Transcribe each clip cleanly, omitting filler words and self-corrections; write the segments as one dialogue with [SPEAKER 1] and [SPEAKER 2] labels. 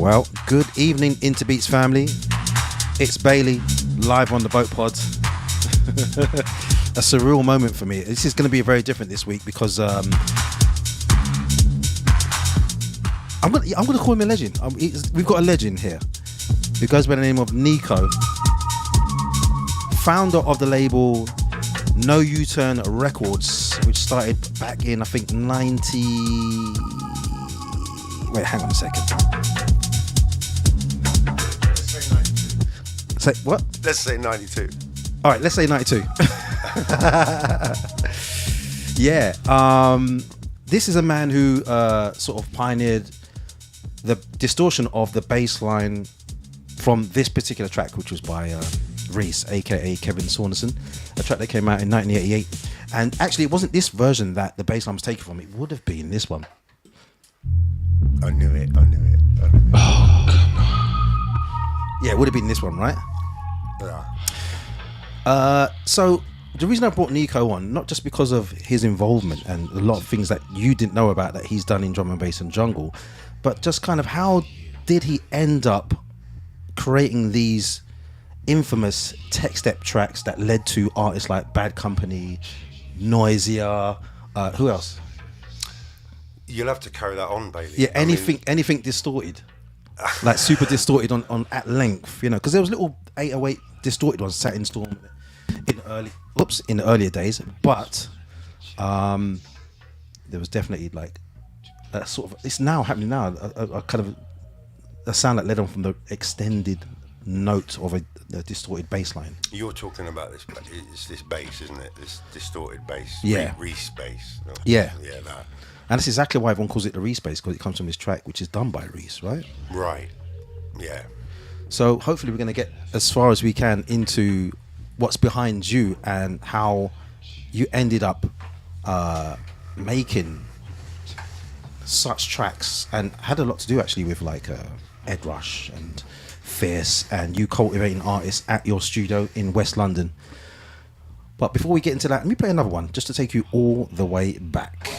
[SPEAKER 1] Well, good evening, Intabeats family. It's Bailey, live on the Boat Pod. A surreal moment for me. This is going to be very different this week because I'm going to call him a legend. We've got a legend here who goes by the name of Nico, founder of the label No U-Turn Records, which started back in, I think, 90... Wait, hang on a second. Say what?
[SPEAKER 2] Let's say 92.
[SPEAKER 1] All right, let's say 92. Yeah. This is a man who sort of pioneered the distortion of the bass line from this particular track, which was by Reese, aka Kevin Saunderson, a track that came out in 1988. And actually, it wasn't this version that the bass line was taken from. It would have been this one.
[SPEAKER 2] I knew it.
[SPEAKER 1] Oh, come on. Yeah, it would have been this one, right?
[SPEAKER 2] Yeah.
[SPEAKER 1] So the reason I brought Nico on, not just because of his involvement and a lot of things that you didn't know about that he's done in drum and bass and jungle, but just kind of how did he end up creating these infamous tech step tracks that led to artists like Bad Company, Noisier, who else?
[SPEAKER 2] You'll have to carry that on, Bailey.
[SPEAKER 1] Yeah, anything distorted, like super distorted on at length, you know, because there was little 808 distorted ones sat in Storm in the earlier days, but there was definitely like a sort of, it's now happening now, a kind of a sound that led on from the extended note of a distorted bass line.
[SPEAKER 2] You're talking about this. It's this bass, isn't it? This distorted bass.
[SPEAKER 1] Yeah.
[SPEAKER 2] Reese bass. No?
[SPEAKER 1] Yeah.
[SPEAKER 2] Yeah, that.
[SPEAKER 1] And that's exactly why everyone calls it the Reese bass, because it comes from this track, which is done by Reese, right?
[SPEAKER 2] Right. Yeah.
[SPEAKER 1] So hopefully we're going to get as far as we can into what's behind you and how you ended up making such tracks, and had a lot to do actually with like Ed Rush and Fierce, and you cultivating artists at your studio in West London. But before we get into that, let me play another one just to take you all the way back.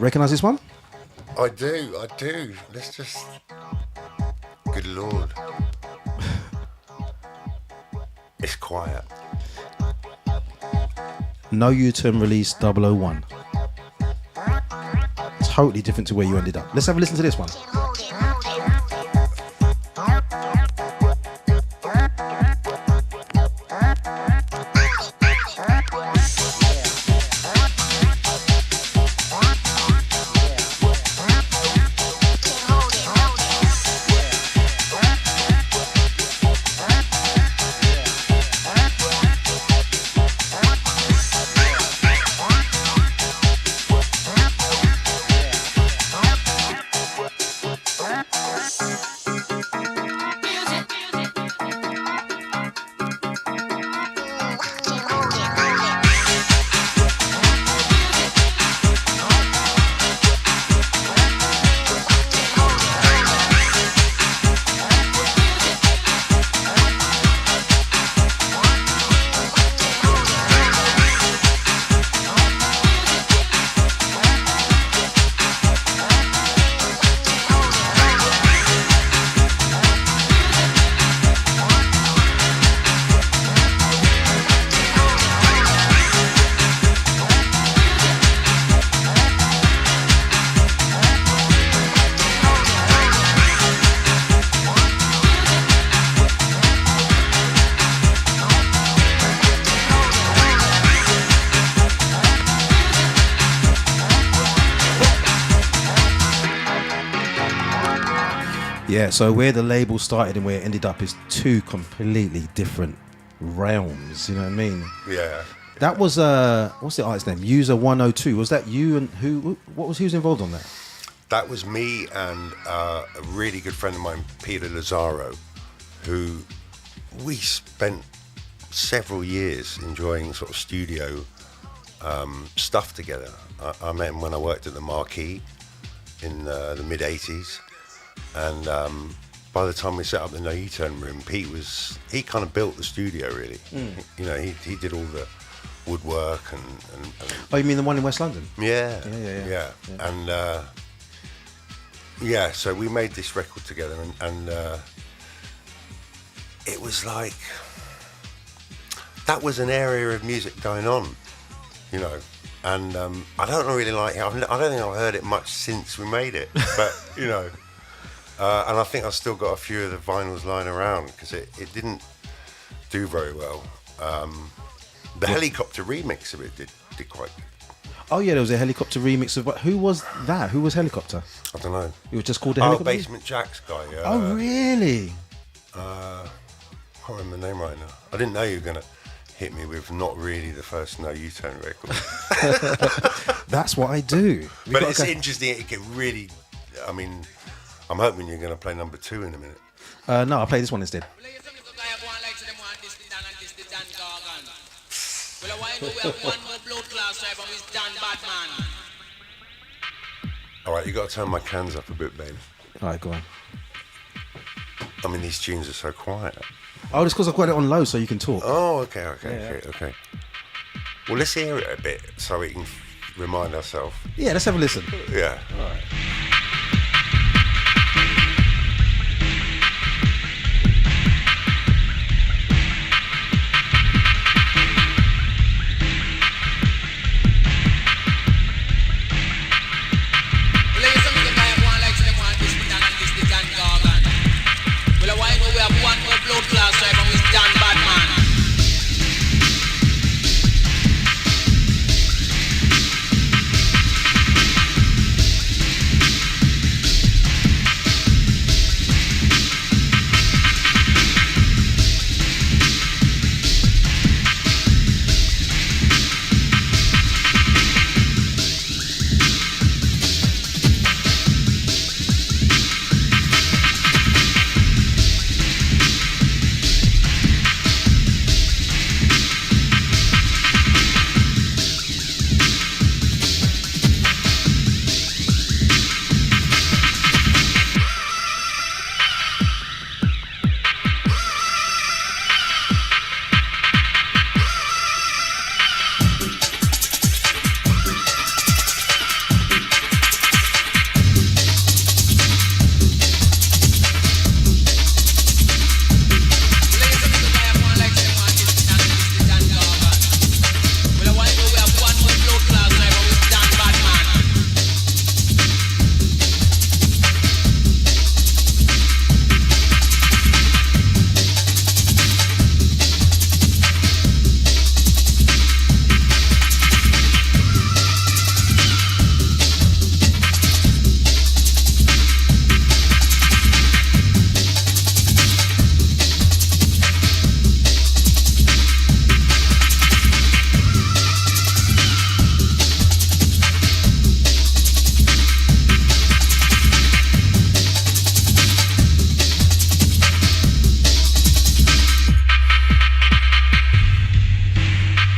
[SPEAKER 1] Recognize this one?
[SPEAKER 2] I do. Let's just... Good Lord. It's quiet.
[SPEAKER 1] No U-Turn release 001. Totally different to where you ended up. Let's have a listen to this one. Yeah, so where the label started and where it ended up is two completely different realms, you know what I mean?
[SPEAKER 2] Yeah.
[SPEAKER 1] That was what's the artist's name? User 102. Was that you, and who's involved on that?
[SPEAKER 2] That was me and a really good friend of mine, Peter Lazaro, who we spent several years enjoying sort of studio stuff together. I met him when I worked at the Marquee in the mid-80s. And by the time we set up the No U-Turn room, he kind of built the studio, really. You know, he did all the woodwork and
[SPEAKER 1] Oh, you mean the one in West London?
[SPEAKER 2] Yeah.
[SPEAKER 1] Yeah.
[SPEAKER 2] And Yeah, so we made this record together, and it was like that was an area of music going on, you know. And I don't really like it. I don't think I've heard it much since we made it, but you know. And I think I've still got a few of the vinyls lying around because it didn't do very well. The helicopter remix of it did quite good.
[SPEAKER 1] Oh yeah, there was a helicopter remix of what? Who was that? Who was Helicopter?
[SPEAKER 2] I don't know.
[SPEAKER 1] It was just called the
[SPEAKER 2] Oh,
[SPEAKER 1] Helicopter.
[SPEAKER 2] Basement Jaxx guy.
[SPEAKER 1] Oh really?
[SPEAKER 2] I can't remember the name right now. I didn't know you were gonna hit me with not really the first No U-Turn record.
[SPEAKER 1] That's what I do.
[SPEAKER 2] But it's interesting. It can really. I mean, I'm hoping you're gonna play number 2 in a minute.
[SPEAKER 1] No, I'll play this one instead.
[SPEAKER 2] All right, you got to turn my cans up a bit, babe.
[SPEAKER 1] All right, go on.
[SPEAKER 2] I mean, these tunes are so quiet.
[SPEAKER 1] Oh, it's because I've got it on low so you can talk.
[SPEAKER 2] Oh, okay. Well, let's hear it a bit so we can remind ourselves.
[SPEAKER 1] Yeah, let's have a listen.
[SPEAKER 2] Yeah.
[SPEAKER 1] All right.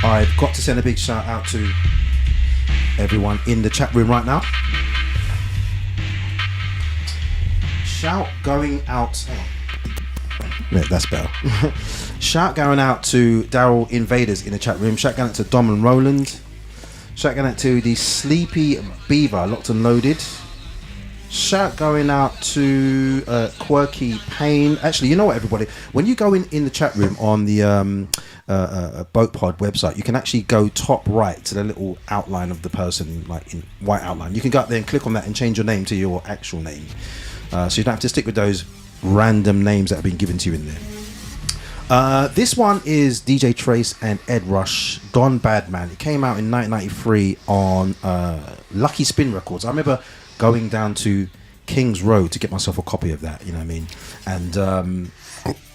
[SPEAKER 1] I've got to send a big shout out to everyone in the chat room right now. Shout going out. Yeah, that's better. Shout going out to Daryl Invaders in the chat room. Shout going out to Dom and Roland. Shout going out to the Sleepy Beaver, locked and loaded. Shout going out to Quirky Payne. Actually, you know what, everybody? When you go in the chat room on the BoAt website, you can actually go top right to the little outline of the person, like in white outline. You can go up there and click on that and change your name to your actual name. So you don't have to stick with those random names that have been given to you in there. This one is DJ Trace and Ed Rush, Gone Bad Man. It came out in 1993 on Lucky Spin Records. I remember going down to King's Road to get myself a copy of that, you know what I mean? And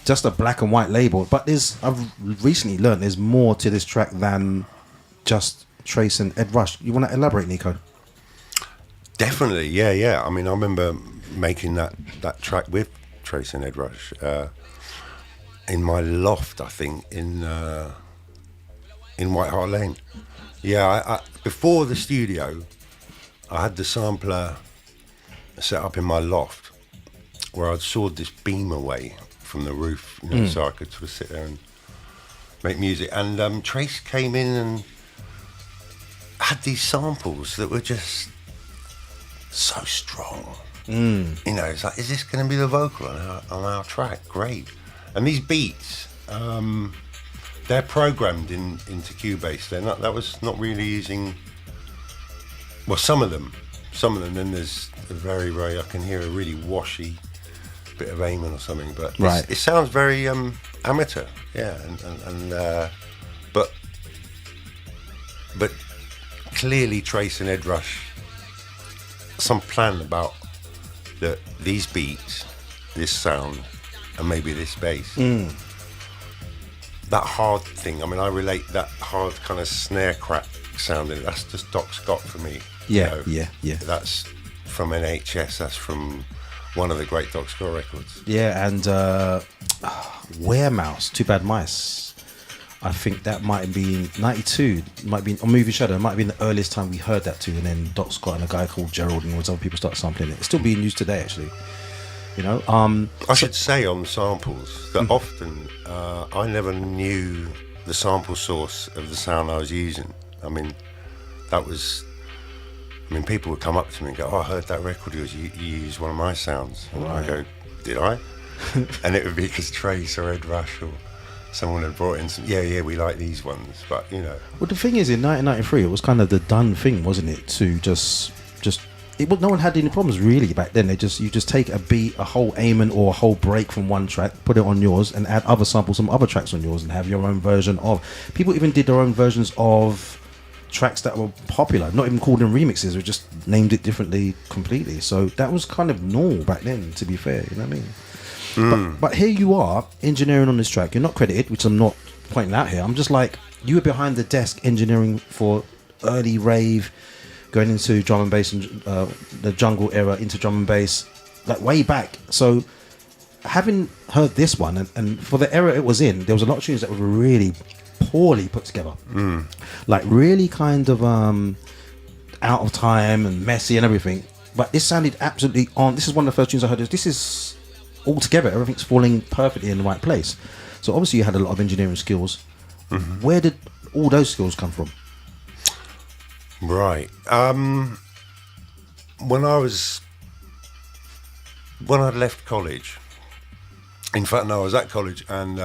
[SPEAKER 1] just a black and white label. But I've recently learned there's more to this track than just Trace and Ed Rush. You want to elaborate, Nico?
[SPEAKER 2] Definitely, yeah. I mean, I remember making that track with Trace and Ed Rush in my loft, I think, in White Hart Lane. Yeah, I before the studio, I had the sampler set up in my loft where I'd sawed this beam away from the roof, you know, so I could sort of sit there and make music. And Trace came in and had these samples that were just so strong. You know, it's like, is this going to be the vocal on our track? Great. And these beats, they're programmed into Cubase. That was not really using. Well, some of them. Then there's a very, I can hear a really washy bit of Amon or something, but
[SPEAKER 1] right.
[SPEAKER 2] It sounds very amateur, yeah, but clearly Trace and Ed Rush some plan about these beats, this sound, and maybe this bass. That hard thing. I mean, I relate that hard kind of snare crack sounding. That's just Doc Scott for me.
[SPEAKER 1] Yeah,
[SPEAKER 2] you know?
[SPEAKER 1] yeah.
[SPEAKER 2] That's from NHS. That's from one of the great Doc Scott records.
[SPEAKER 1] Yeah, and Weremouse, Too Bad Mice. I think that might have been 92, might be on Movie Shadow, it might have been the earliest time we heard that too, and then Doc Scott and a guy called Gerald and all those other people start sampling it. It's still being used today, actually. You know,
[SPEAKER 2] I should say on the samples that often I never knew the sample source of the sound I was using. I mean, people would come up to me and go, "Oh, I heard that record you used one of my sounds." And I go, "Did I?" And it would be because Trace or Ed Rush or someone had brought in some, yeah, we like these ones, but you know.
[SPEAKER 1] Well, the thing is, in 1993, it was kind of the done thing, wasn't it? To just no one had any problems really back then. You just take a beat, a whole Amon or a whole break from one track, put it on yours, and add other samples, some other tracks on yours, and have your own version of. People even did their own versions of tracks that were popular, not even called them remixes, or just named it differently completely. So that was kind of normal back then, to be fair. You know what I mean? But here you are engineering on this track. You're not credited, which I'm not pointing out here. I'm just like, you were behind the desk engineering for early rave, going into drum and bass and the jungle era into drum and bass, like way back. So having heard this one, and for the era it was in, there was a lot of tunes that were really poorly put together, like really kind of out of time and messy and everything. But this sounded absolutely on. This is one of the first tunes I heard. This is all together, everything's falling perfectly in the right place. So obviously you had a lot of engineering skills. Where did all those skills come from?
[SPEAKER 2] Right. When I'd left college, in fact, no, I was at college, and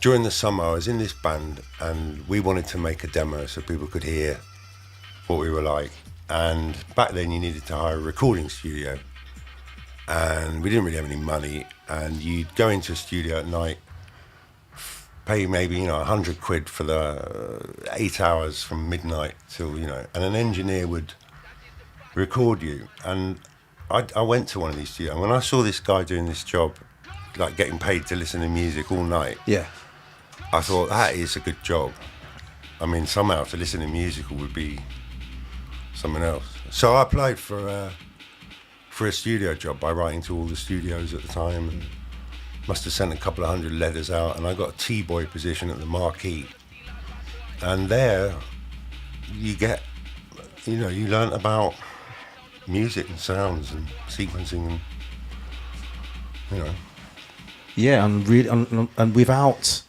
[SPEAKER 2] during the summer I was in this band, and we wanted to make a demo so people could hear what we were like. And back then you needed to hire a recording studio, and we didn't really have any money, and you'd go into a studio at night, pay maybe, £100 for the 8 hours from midnight till, and an engineer would record you. And I went to one of these studios, and when I saw this guy doing this job, like getting paid to listen to music all night, I thought, that is a good job. I mean, somehow to listen to music would be something else. So I applied for a studio job by writing to all the studios at the time, and must have sent a couple of 100 letters out, and I got a T-boy position at the Marquee. And there you get, you learn about music and sounds and sequencing, and
[SPEAKER 1] Yeah, and really, and without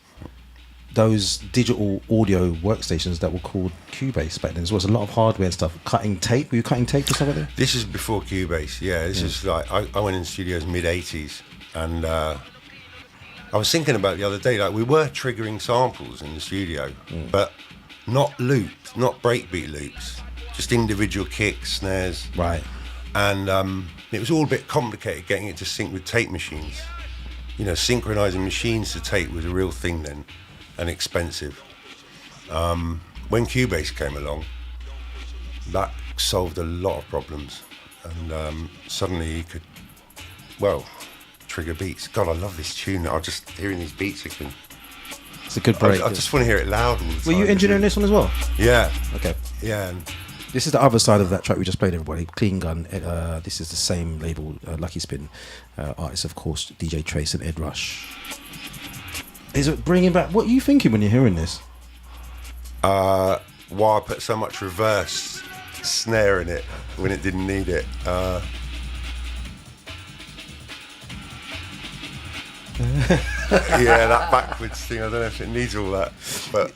[SPEAKER 1] those digital audio workstations that were called Cubase back then, there was a lot of hardware and stuff. Cutting tape, were you cutting tape or something like that?
[SPEAKER 2] This is before Cubase, yeah. This is like, I went in studios mid-80s, and I was thinking about it the other day, like we were triggering samples in the studio, but not looped, not breakbeat loops, just individual kicks, snares.
[SPEAKER 1] Right.
[SPEAKER 2] And it was all a bit complicated getting it to sync with tape machines. Synchronizing machines to tape was a real thing then, and expensive. When Cubase came along, that solved a lot of problems, and suddenly you could, trigger beats. God, I love this tune. I'm just hearing these beats again.
[SPEAKER 1] It's a good break.
[SPEAKER 2] I just want to hear it loud.
[SPEAKER 1] Were you engineering this one as well?
[SPEAKER 2] Yeah.
[SPEAKER 1] Okay.
[SPEAKER 2] Yeah.
[SPEAKER 1] This is the other side of that track we just played, everybody. Clean Gun. This is the same label, Lucky Spin. Artists, of course, DJ Trace and Ed Rush. Is it bringing back? What are you thinking when you're hearing this?
[SPEAKER 2] Why I put so much reverse snare in it when it didn't need it. Yeah, that backwards thing. I don't know if it needs all that, but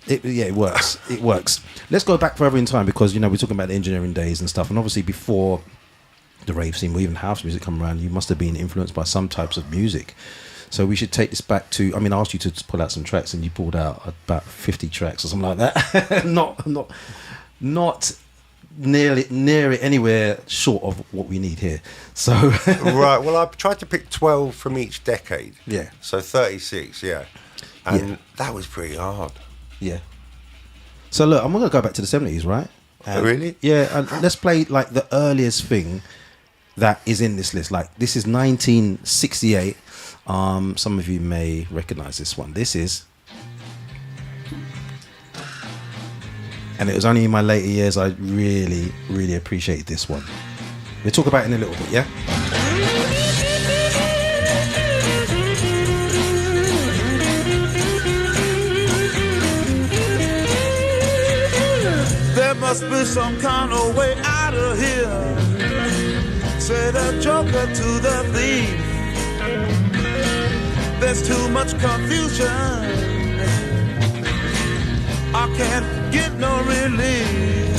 [SPEAKER 1] it works. It works. Let's go back further in time, because we're talking about the engineering days and stuff, and obviously before the rave scene or even house music come around, you must have been influenced by some types of music. So we should take this back to, I mean, I asked you to pull out some tracks and you pulled out about 50 tracks or something like that. not nearly anywhere short of what we need here. So
[SPEAKER 2] right, well, I've tried to pick 12 from each decade.
[SPEAKER 1] Yeah.
[SPEAKER 2] So 36, yeah. And that was pretty hard.
[SPEAKER 1] Yeah. So look, I'm going to go back to the 70s, right? And,
[SPEAKER 2] really?
[SPEAKER 1] Yeah, and let's play like the earliest thing that is in this list. Like this is 1968. Some of you may recognize this one. This is, and it was only in my later years I really, really appreciated this one. We'll talk about it in a little bit, yeah?
[SPEAKER 3] There must be some kind of way out of here, said a joker to the thief. There's too much confusion, I can't get no relief.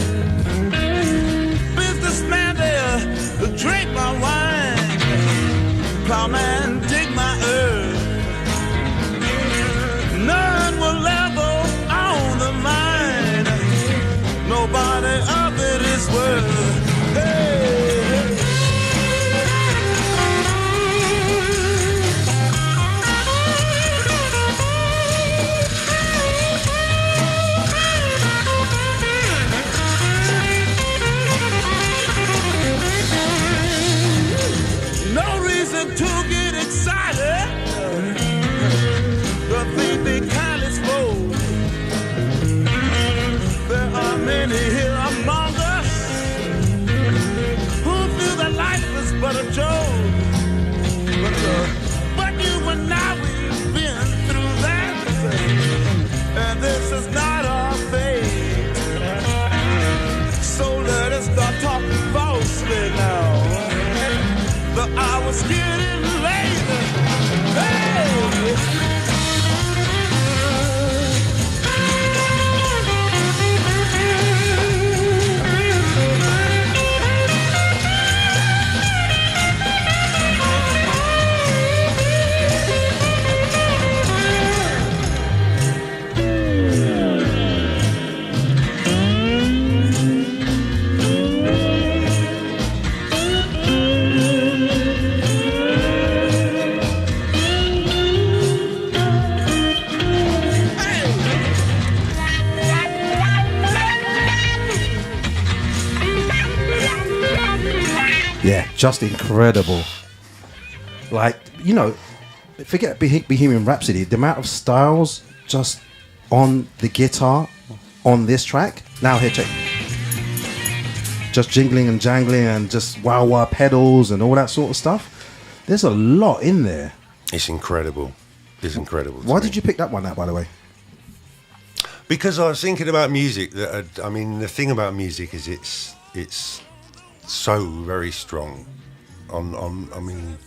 [SPEAKER 3] Businessman there, drink my wine. Plowman, dig my earth. None will level on the mine. Nobody of it is worth. Hey. No reason to get excited. The thief be kindly spoke. There are many here among us who feel that life is but a joke. But you and I, we've been through that, and this is not our fate. So let us start talking falsely now. The hour's getting late. Hey!
[SPEAKER 1] Yeah, just incredible. Like, you know, forget Bohemian Rhapsody, the amount of styles just on the guitar on this track. Now here, check. Just jingling and jangling and just wah pedals and all that sort of stuff. There's a lot in there.
[SPEAKER 2] It's incredible. It's incredible.
[SPEAKER 1] Why did you pick that one out, by the way?
[SPEAKER 2] Because I was thinking about music. I mean, the thing about music is it's so very strong. I mean,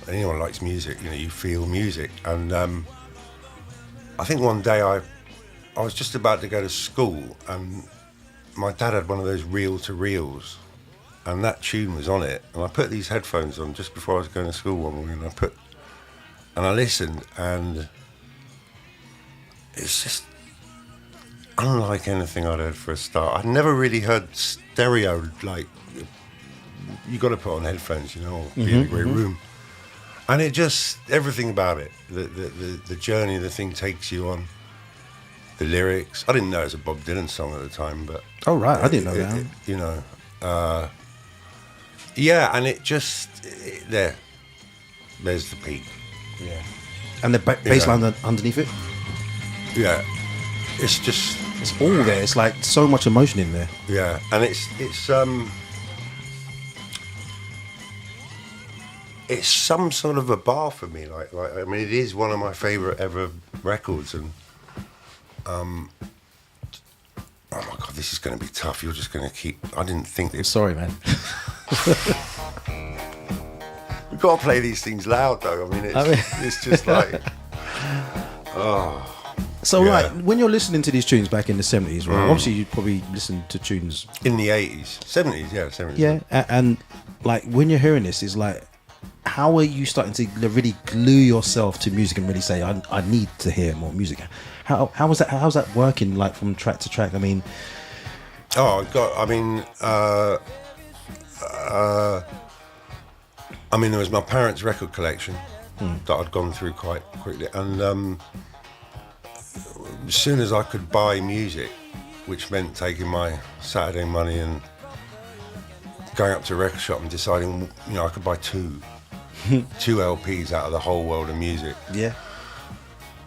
[SPEAKER 2] anyone likes music. You know, you feel music. And I think one day I was just about to go to school, and my dad had one of those reel-to-reels, and that tune was on it. And I put these headphones on just before I was going to school one morning, and I listened, and it's just unlike anything I'd heard for a start. I'd never really heard stereo, like, you got to put on headphones, you know, or be in a great room. And it just, everything about it, the journey the thing takes you on, the lyrics. I didn't know it was a Bob Dylan song at the time, but...
[SPEAKER 1] Oh, right, I didn't know that.
[SPEAKER 2] You know, yeah, and it just, there's the peak.
[SPEAKER 1] Yeah. And the bass line underneath it?
[SPEAKER 2] Yeah. It's just...
[SPEAKER 1] It's all there. It's like so much emotion in there.
[SPEAKER 2] Yeah, and it's some sort of a bar for me. Like I mean, it is one of my favourite ever records, and oh my God, this is going to be tough. You're just going to keep. I didn't think this.
[SPEAKER 1] Sorry, man.
[SPEAKER 2] We've got to play these things loud, though. I mean, it's just like, oh.
[SPEAKER 1] So,
[SPEAKER 2] Yeah.
[SPEAKER 1] like, when you're listening to these tunes back in the 70s, right? Obviously, you probably listened to tunes.
[SPEAKER 2] In the 80s, 70s, yeah, 70s.
[SPEAKER 1] Yeah. And like, when you're hearing this, is like, how are you starting to really glue yourself to music and really say, I need to hear more music? How's that working, like, from track to track? I mean,
[SPEAKER 2] Oh God! There was my parents' record collection that I'd gone through quite quickly, and as soon as I could buy music, which meant taking my Saturday money and going up to a record shop and deciding, I could buy two LPs out of the whole world of music,
[SPEAKER 1] yeah.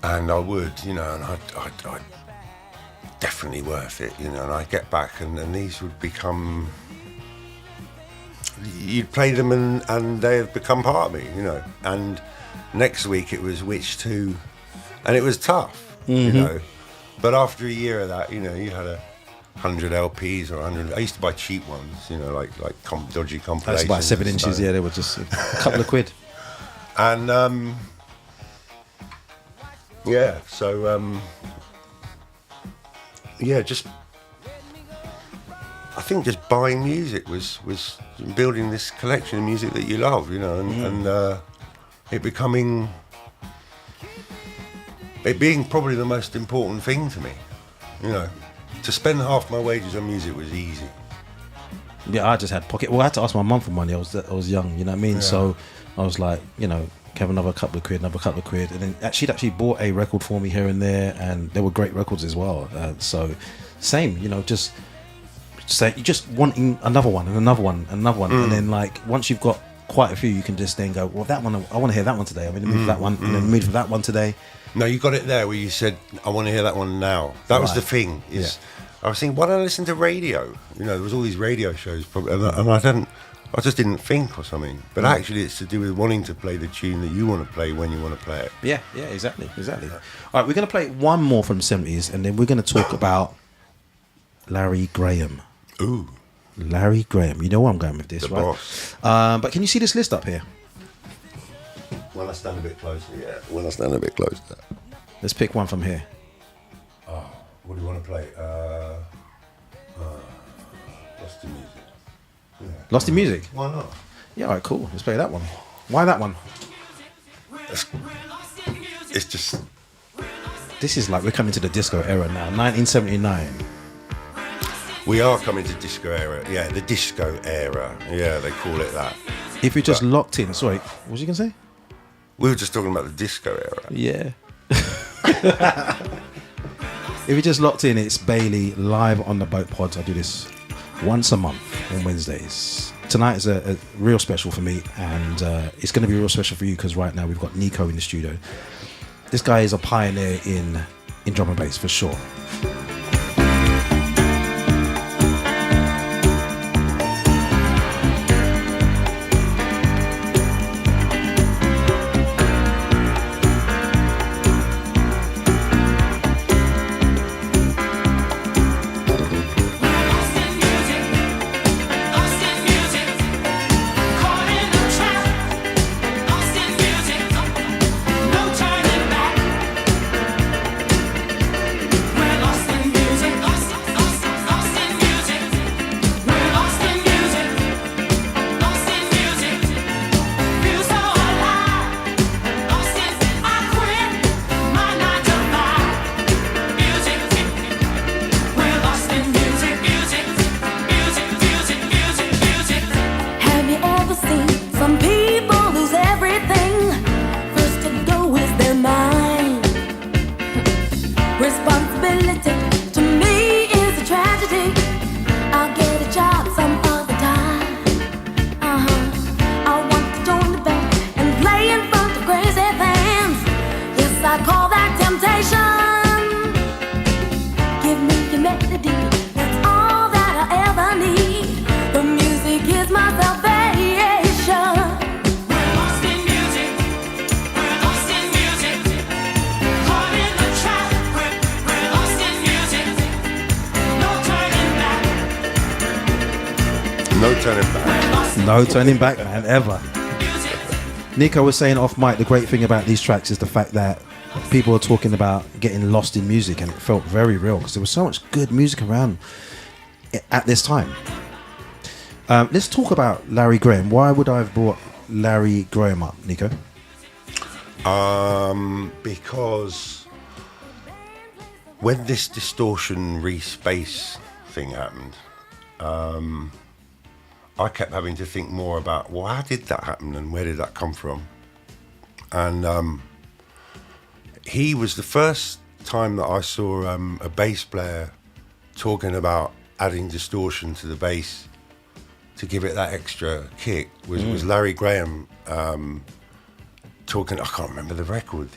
[SPEAKER 2] and I would, and I'd definitely worth it, and I'd get back, and these would become. You'd play them and they'd become part of me, And next week it was which two, and it was tough, But after a year of that, you had 100 LPs or 100. I used to buy cheap ones, like dodgy compilations.
[SPEAKER 1] That's about 7 inches. Yeah, they were just a couple of quid.
[SPEAKER 2] And just. I think just buying music was building this collection of music that you love, and it being probably the most important thing to me, To spend half my wages on music was easy.
[SPEAKER 1] Yeah, I just had pocket. Well, I had to ask my mum for money. I was young, you know what I mean?
[SPEAKER 2] Yeah.
[SPEAKER 1] So I was like, have another couple of quid, and then she'd actually bought a record for me here and there, and they were great records as well. So same, just. Say you just wanting another one and another one and another one, and then like once you've got quite a few, you can just then go, well, that one I want to hear that one today. I'm in the mood for that one, and then mood for that one today.
[SPEAKER 2] No, you got it there where you said, I want to hear that one now. That was the thing. I was thinking, why don't I listen to radio? There was all these radio shows, probably, and I just didn't think or something. But actually, it's to do with wanting to play the tune that you want to play when you want to play it.
[SPEAKER 1] Yeah, exactly. All right, we're going to play one more from the 70s, and then we're going to talk about Larry Graham.
[SPEAKER 2] Ooh.
[SPEAKER 1] Larry Graham. You know where I'm going with this,
[SPEAKER 2] The
[SPEAKER 1] right?
[SPEAKER 2] boss.
[SPEAKER 1] But can you see this list up here?
[SPEAKER 2] When I stand a bit closer, yeah. When I stand a bit closer.
[SPEAKER 1] Let's pick one from here.
[SPEAKER 2] Oh, what do you want to play? Lost in Music. Yeah.
[SPEAKER 1] Lost in Music?
[SPEAKER 2] Why not?
[SPEAKER 1] Yeah, all right, cool. Let's play that one. Why that one?
[SPEAKER 2] It's just...
[SPEAKER 1] This is like we're coming to the disco era now. 1979.
[SPEAKER 2] We are coming to disco era. Yeah, the disco era. Yeah, they call it that.
[SPEAKER 1] If you're just locked in... Sorry, what was you going to say?
[SPEAKER 2] We were just talking about the disco era.
[SPEAKER 1] Yeah. If you're just locked in, it's Bailey live on the Boat Pods. I do this once a month on Wednesdays. Tonight is a real special for me, and it's going to be real special for you because right now we've got Nico in the studio. This guy is a pioneer in drum and bass for sure. No turning back, man, ever. Nico was saying off mic, the great thing about these tracks is the fact that people were talking about getting lost in music, and it felt very real because there was so much good music around at this time. Let's talk about Larry Graham. Why would I have brought Larry Graham up, Nico?
[SPEAKER 2] Because when this distortion respace thing happened, I kept having to think more about, well, how did that happen and where did that come from? And he was the first time that I saw a bass player talking about adding distortion to the bass to give it that extra kick was Larry Graham talking. I can't remember the record.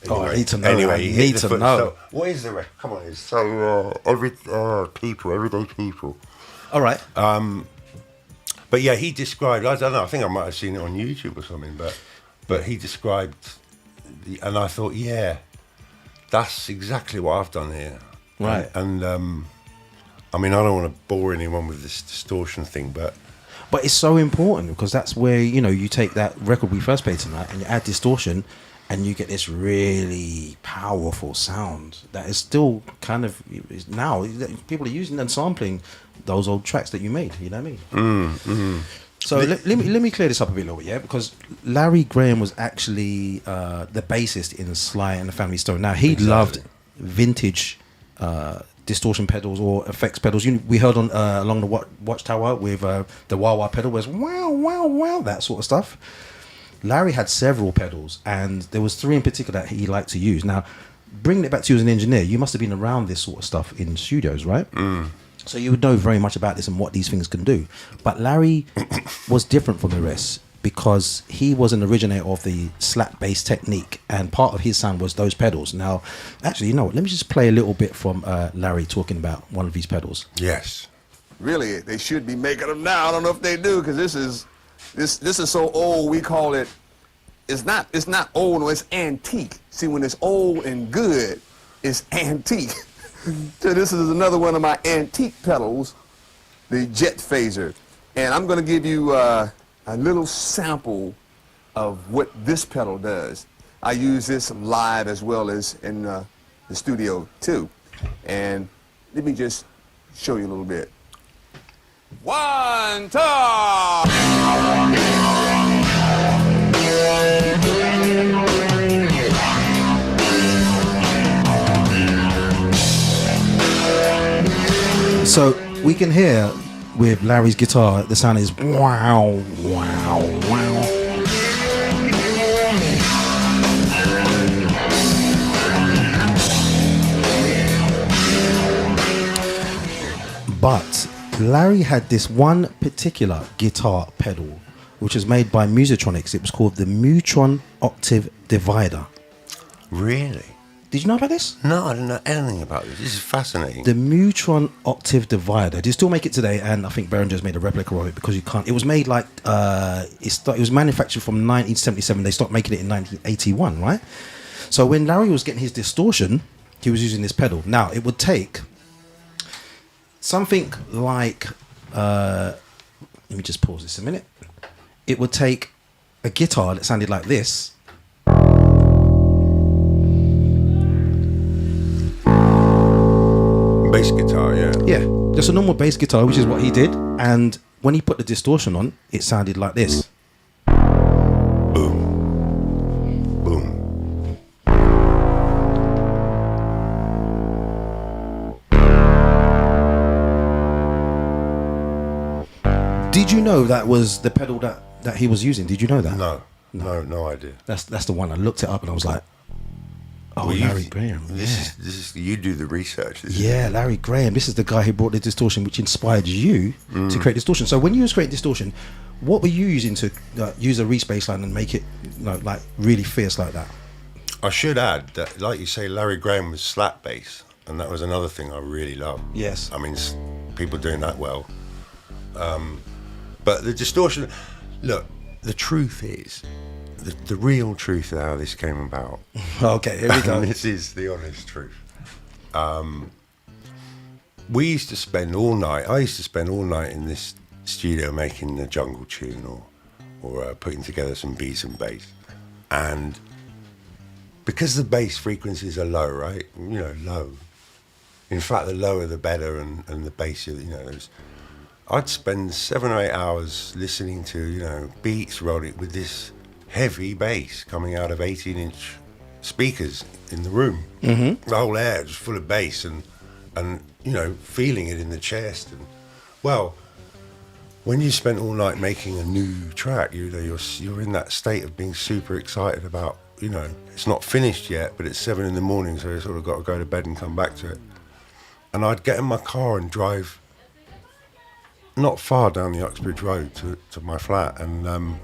[SPEAKER 1] Oh, I need to know.
[SPEAKER 2] Anyway,
[SPEAKER 1] I
[SPEAKER 2] he
[SPEAKER 1] need
[SPEAKER 2] hit the
[SPEAKER 1] to
[SPEAKER 2] foot.
[SPEAKER 1] know.
[SPEAKER 2] So, what is the record? Come on, it's so everyday people.
[SPEAKER 1] All right.
[SPEAKER 2] But yeah, he described. I don't know. I think I might have seen it on YouTube or something. But he described, and I thought, yeah, that's exactly what I've done here.
[SPEAKER 1] Right.
[SPEAKER 2] And I mean, I don't want to bore anyone with this distortion thing, but
[SPEAKER 1] it's so important because that's where, you take that record we first played tonight and you add distortion and you get this really powerful sound that is still kind of, now people are using and sampling those old tracks that you made, you know what I mean? So let me clear this up a bit, yeah, because Larry Graham was actually the bassist in Sly and the Family Stone. Now he loved vintage distortion pedals or effects pedals. We heard on along the Watchtower with the wah wah pedal was wow wow wow, that sort of stuff. Larry had several pedals, and there was 3 in particular that he liked to use. Now, bringing it back to you as an engineer, you must have been around this sort of stuff in studios, right? So you would know very much about this and what these things can do. But Larry was different from the rest because he was an originator of the slap bass technique, and part of his sound was those pedals. Now, actually, you know what? Let me just play a little bit from Larry talking about one of these pedals.
[SPEAKER 2] yes.
[SPEAKER 4] Really, they should be making them now. I don't know if they do, because this is so old. We call it. It's not old. No, it's antique. See, when it's old and good, it's antique. So this is another one of my antique pedals, the Jet Phaser, and I'm going to give you a little sample of what this pedal does. I use this live as well as in the studio too, and let me just show you a little bit. 1, 2.
[SPEAKER 1] So we can hear with Larry's guitar, the sound is wow, wow, wow. But Larry had this one particular guitar pedal, which was made by Musitronics. It was called the Mutron Octave Divider.
[SPEAKER 2] Really?
[SPEAKER 1] Did you know about this?
[SPEAKER 2] No, I don't know anything about this. This is fascinating.
[SPEAKER 1] The Mutron Octave Divider. They still make it today, and I think Behringer's made a replica of it because you can't. It was made like it was manufactured from 1977. They stopped making it in 1981, right? So when Larry was getting his distortion, he was using this pedal. Now it would take something like. Let me just pause this a minute. It would take a guitar that sounded like this.
[SPEAKER 2] Bass guitar, yeah.
[SPEAKER 1] Yeah, just a normal bass guitar, which is what he did. And when he put the distortion on, it sounded like this.
[SPEAKER 2] Boom. Boom.
[SPEAKER 1] Did you know that was the pedal that he was using? Did you know that?
[SPEAKER 2] No idea.
[SPEAKER 1] That's the one. I looked it up and I was like, oh,
[SPEAKER 2] Well,
[SPEAKER 1] Larry Graham.
[SPEAKER 2] This is you do the research.
[SPEAKER 1] Yeah, Larry Graham. This is the guy who brought the distortion, which inspired you to create distortion. So when you was creating distortion, what were you using to use a reach baseline and make it, like really fierce like that?
[SPEAKER 2] I should add that, like you say, Larry Graham was slap bass, and that was another thing I really loved.
[SPEAKER 1] Yes.
[SPEAKER 2] I mean, people doing that well. But the distortion, look, the truth is, the real truth of how this came about.
[SPEAKER 1] Okay, here we go.
[SPEAKER 2] This is the honest truth. We used to spend all night. I used to spend all night in this studio making the jungle tune or putting together some beats and bass. And because the bass frequencies are low, right? Low. In fact, the lower the better, and the bass, I'd spend 7 or 8 hours listening to, beats rolling with this heavy bass coming out of 18-inch speakers in the room. Mm-hmm. The whole air just full of bass and feeling it in the chest. And well, when you spent all night making a new track, you're in that state of being super excited about, it's not finished yet, but it's 7 a.m, so you sort of got to go to bed and come back to it. And I'd get in my car and drive not far down the Uxbridge Road to my flat, and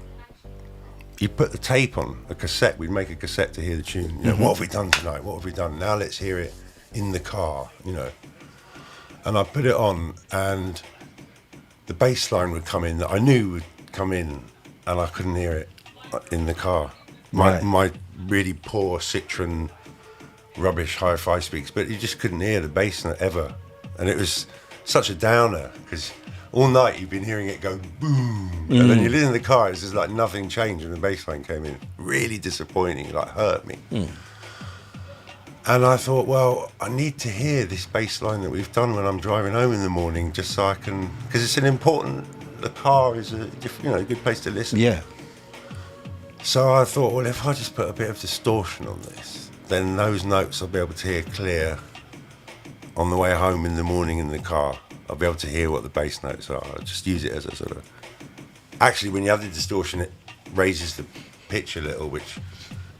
[SPEAKER 2] you'd put the tape on, a cassette. We'd make a cassette to hear the tune.
[SPEAKER 1] Mm-hmm.
[SPEAKER 2] What have we done tonight? What have we done? Now let's hear it in the car, And I put it on, and the bass line would come in that I knew would come in, and I couldn't hear it in the car. My really poor Citroen rubbish hi-fi speaks, but you just couldn't hear the bass note ever. And it was such a downer, because all night you've been hearing it go boom, and then you live in the car, it's just like nothing changed, and the bass line came in. Really disappointing, like hurt me. And I thought, well, I need to hear this bass line that we've done when I'm driving home in the morning, just so I can, because it's the car is a good place to listen.
[SPEAKER 1] Yeah.
[SPEAKER 2] So I thought, well, if I just put a bit of distortion on this, then those notes I'll be able to hear clear on the way home in the morning in the car. I'll be able to hear what the bass notes are. I'll just use it as a sort of... Actually, when you have the distortion, it raises the pitch a little, which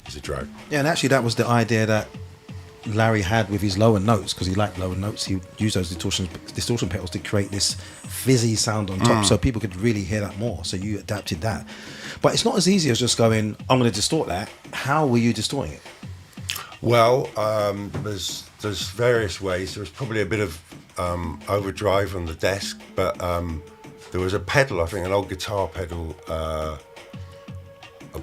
[SPEAKER 2] is a drag.
[SPEAKER 1] Yeah, and actually that was the idea that Larry had with his lower notes, because he liked lower notes. He used those distortion pedals to create this fizzy sound on top, so people could really hear that more. So you adapted that. But it's not as easy as just going, I'm going to distort that. How were you distorting it?
[SPEAKER 2] Well, there's various ways. There was probably a bit of overdrive on the desk, but there was a pedal, I think, an old guitar pedal, a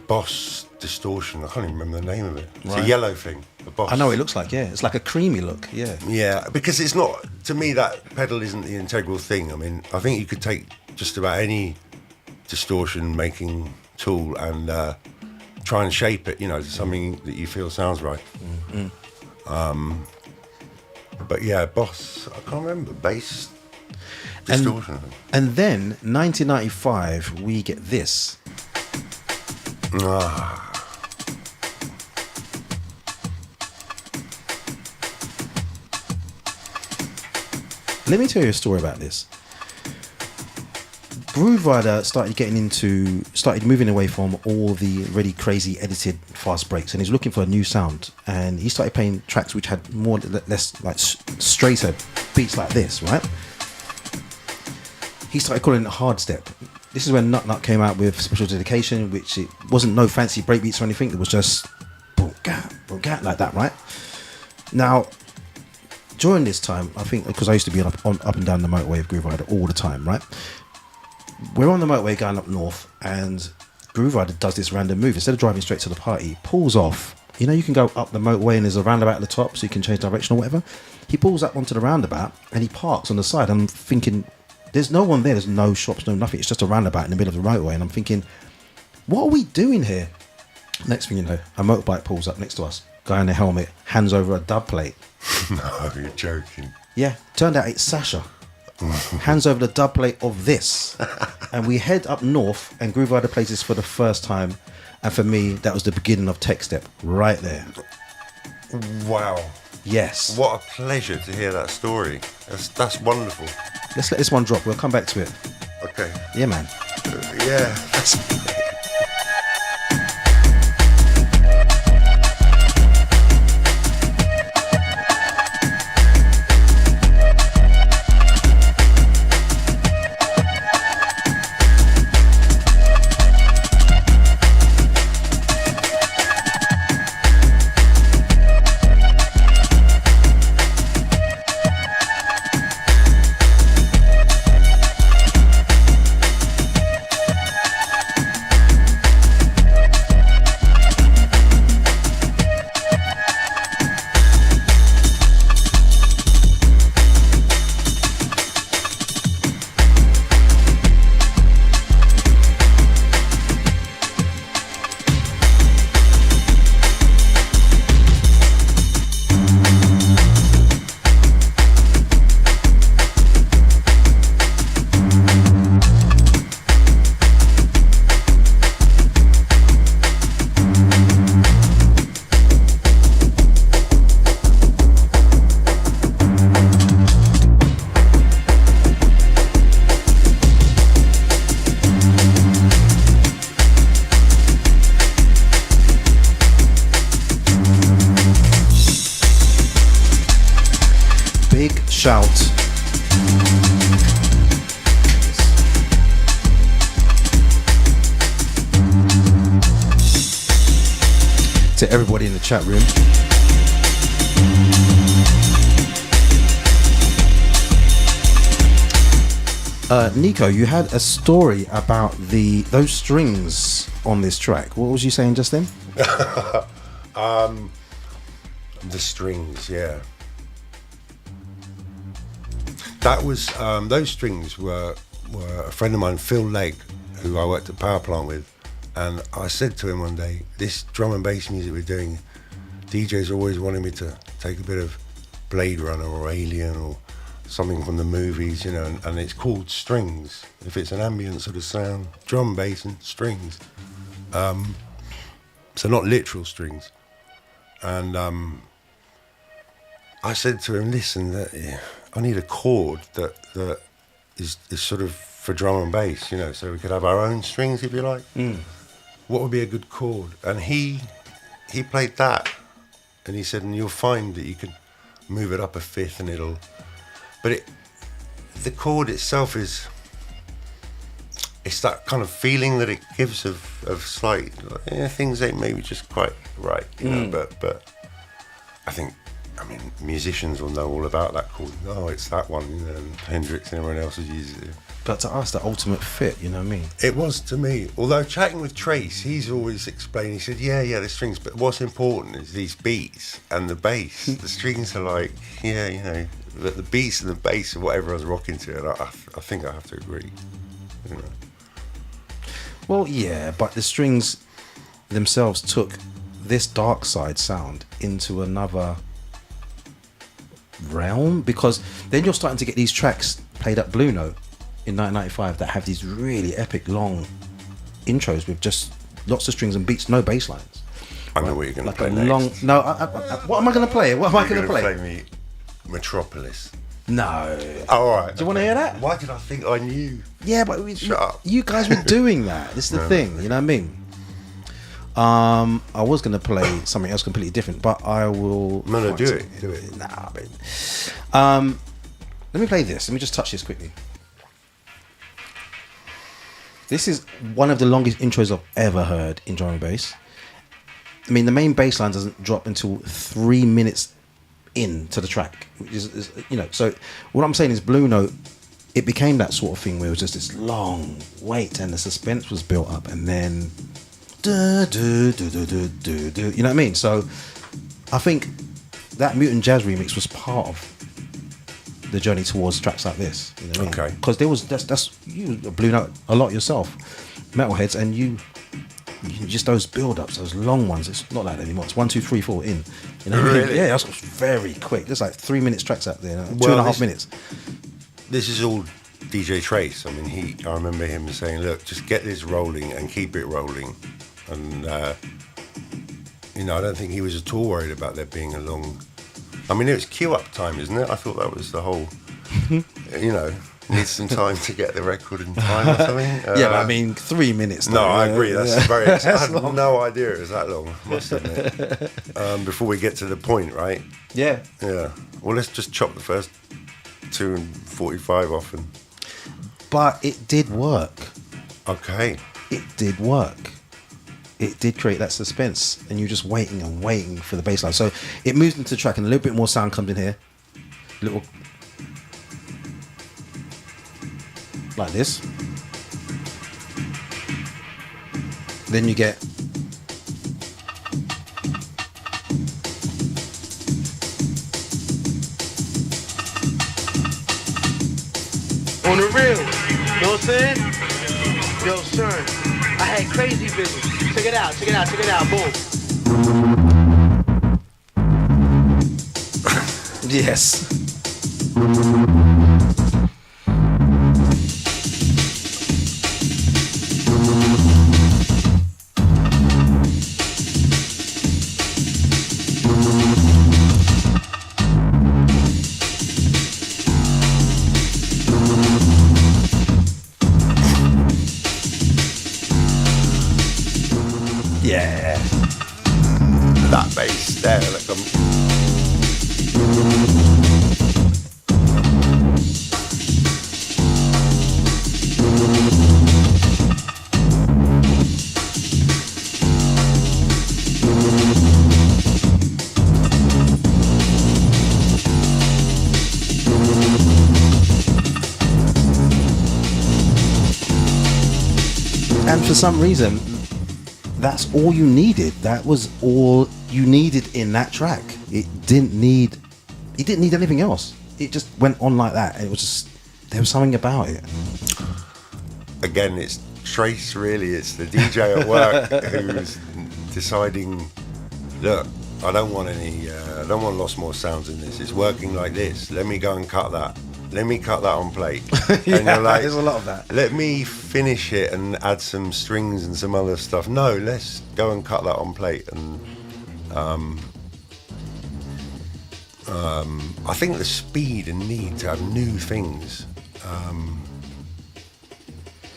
[SPEAKER 2] Boss distortion. I can't even remember the name of it. It's a yellow thing, a Boss.
[SPEAKER 1] I know what it looks like, yeah. It's like a creamy look, yeah.
[SPEAKER 2] Yeah, because it's not, to me, that pedal isn't the integral thing. I mean, I think you could take just about any distortion making tool and try and shape it, to something that you feel sounds right. Mm-hmm. But yeah, Boss, I can't remember, bass distortion.
[SPEAKER 1] And then, 1995, we get this. Let me tell you a story about this. Groove Rider started moving away from all the really crazy edited fast breaks, and he's looking for a new sound. And he started playing tracks which had more or less like straighter beats like this, right? He started calling it hard step. This is when Nut Nut came out with Special Dedication, which it wasn't no fancy breakbeats or anything. It was just boom, gat, like that, right? Now, during this time, I think because I used to be up and down the motorway of Groove Rider all the time, right? We're on the motorway going up north, and Groove Rider does this random move. Instead of driving straight to the party, pulls off. You can go up the motorway and there's a roundabout at the top, so you can change direction or whatever. He pulls up onto the roundabout and he parks on the side. I'm thinking, there's no one there. There's no shops, no nothing. It's just a roundabout in the middle of the motorway. And I'm thinking, what are we doing here? Next thing you know, a motorbike pulls up next to us. Guy in a helmet hands over a dub plate.
[SPEAKER 2] No, you're joking.
[SPEAKER 1] Yeah, turned out it's Sasha. Hands over the dub plate of this, and we head up north, and Groove Rider plays this for the first time, and for me that was the beginning of Tech Step right there.
[SPEAKER 2] Wow.
[SPEAKER 1] Yes.
[SPEAKER 2] What a pleasure to hear that story. That's wonderful.
[SPEAKER 1] Let's let this one drop. We'll come back to it.
[SPEAKER 2] Okay.
[SPEAKER 1] Yeah, man.
[SPEAKER 2] Yeah, that's
[SPEAKER 1] shout to everybody in the chat room. Nico, you had a story about those strings on this track. What was you saying just then?
[SPEAKER 2] The strings, yeah. That was those strings were a friend of mine, Phil Legg, who I worked at Power Plant with, and I said to him one day, this drum and bass music we're doing, DJs always wanted me to take a bit of Blade Runner or Alien or something from the movies, you know, and it's called strings. If it's an ambient sort of sound, drum, bass and strings. So not literal strings. And I said to him, listen, I need a chord that is sort of for drum and bass, you know, so we could have our own strings, if you like. What would be a good chord? And he played that, and he said, and you'll find that you can move it up a fifth and it'll, but the chord itself it's that kind of feeling that it gives of slight, things ain't maybe just quite right, you know, but I think, I mean, musicians will know all about that chord. Oh, it's that one, you know, and Hendrix and everyone else has used it.
[SPEAKER 1] But to us, the ultimate fit, you know what I mean?
[SPEAKER 2] It was to me. Although chatting with Trace, he's always explained, he said, yeah, the strings, but what's important is these beats and the bass. The strings are like, yeah, you know, the beats and the bass are what everyone's rocking to, and I think I have to agree, you know.
[SPEAKER 1] Well, yeah, but the strings themselves took this dark side sound into another realm, because then you're starting to get these tracks played at Blue Note in 1995 that have these really epic long intros with just lots of strings and beats, no bass lines.
[SPEAKER 2] I know what you're going to play
[SPEAKER 1] next.
[SPEAKER 2] Long,
[SPEAKER 1] no, what am I going to play? What am I going to play?
[SPEAKER 2] Play me Metropolis.
[SPEAKER 1] No.
[SPEAKER 2] Oh, all right.
[SPEAKER 1] Do you want to hear that?
[SPEAKER 2] Why did I think I knew?
[SPEAKER 1] Yeah, but
[SPEAKER 2] Shut up.
[SPEAKER 1] You guys were doing that. This is the thing, you know what I mean? I was going to play something else completely different, but I will...
[SPEAKER 2] No, do it.
[SPEAKER 1] Nah, man. Let me play this. Let me just touch this quickly. This is one of the longest intros I've ever heard in drum and bass. I mean, the main bass line doesn't drop until 3 minutes into the track, which is, you know. So what I'm saying is, Blue Note, it became that sort of thing where it was just this long wait and the suspense was built up, and then you know what I mean? So I think that Mutant Jazz remix was part of the journey towards tracks like this, you know what I mean?
[SPEAKER 2] Okay.
[SPEAKER 1] Because there was that's you Blue Note a lot yourself, metalheads, and you just those build-ups, those long ones. It's not like that anymore. It's 1, 2, 3, 4 in. You know what I mean?
[SPEAKER 2] Really?
[SPEAKER 1] Yeah, that's very quick. There's like 3 minutes tracks out there, 2.5 minutes.
[SPEAKER 2] This is all DJ Trace. I mean, I remember him saying, "Look, just get this rolling and keep it rolling." And you know, I don't think he was at all worried about there being a long. I mean, it was queue up time, isn't it? I thought that was the whole. You know. Need some time to get the record in time or something.
[SPEAKER 1] Yeah, but I mean, 3 minutes.
[SPEAKER 2] No, I agree. That's very. I had
[SPEAKER 1] long.
[SPEAKER 2] no idea it was that long. I must admit. Before we get to the point, right?
[SPEAKER 1] Yeah.
[SPEAKER 2] Yeah. Well, let's just chop the first 2:45 off and.
[SPEAKER 1] But it did work.
[SPEAKER 2] Okay.
[SPEAKER 1] It did work. It did create that suspense, and you're just waiting and waiting for the bass line. So it moves into the track, and a little bit more sound comes in here. Little. Like this. Then you get
[SPEAKER 5] on the real, you know what I'm saying? Yo, son, I had crazy vision. Check it out, boom.
[SPEAKER 1] yes. Yeah.
[SPEAKER 2] That bass there, that comes.
[SPEAKER 1] And for some reason, that's all you needed. That was all you needed in that track. It didn't need anything else. It just went on like that. It was just, there was something about it.
[SPEAKER 2] Again, it's Trace, really. It's the DJ at work who's deciding, look, I don't want lots more sounds in this. It's working like this. Let me go and cut that. Let me cut that on plate.
[SPEAKER 1] Yeah,
[SPEAKER 2] and you're like,
[SPEAKER 1] there's a lot of that.
[SPEAKER 2] Let me finish it and add some strings and some other stuff. No, let's go and cut that on plate. And I think the speed and need to have new things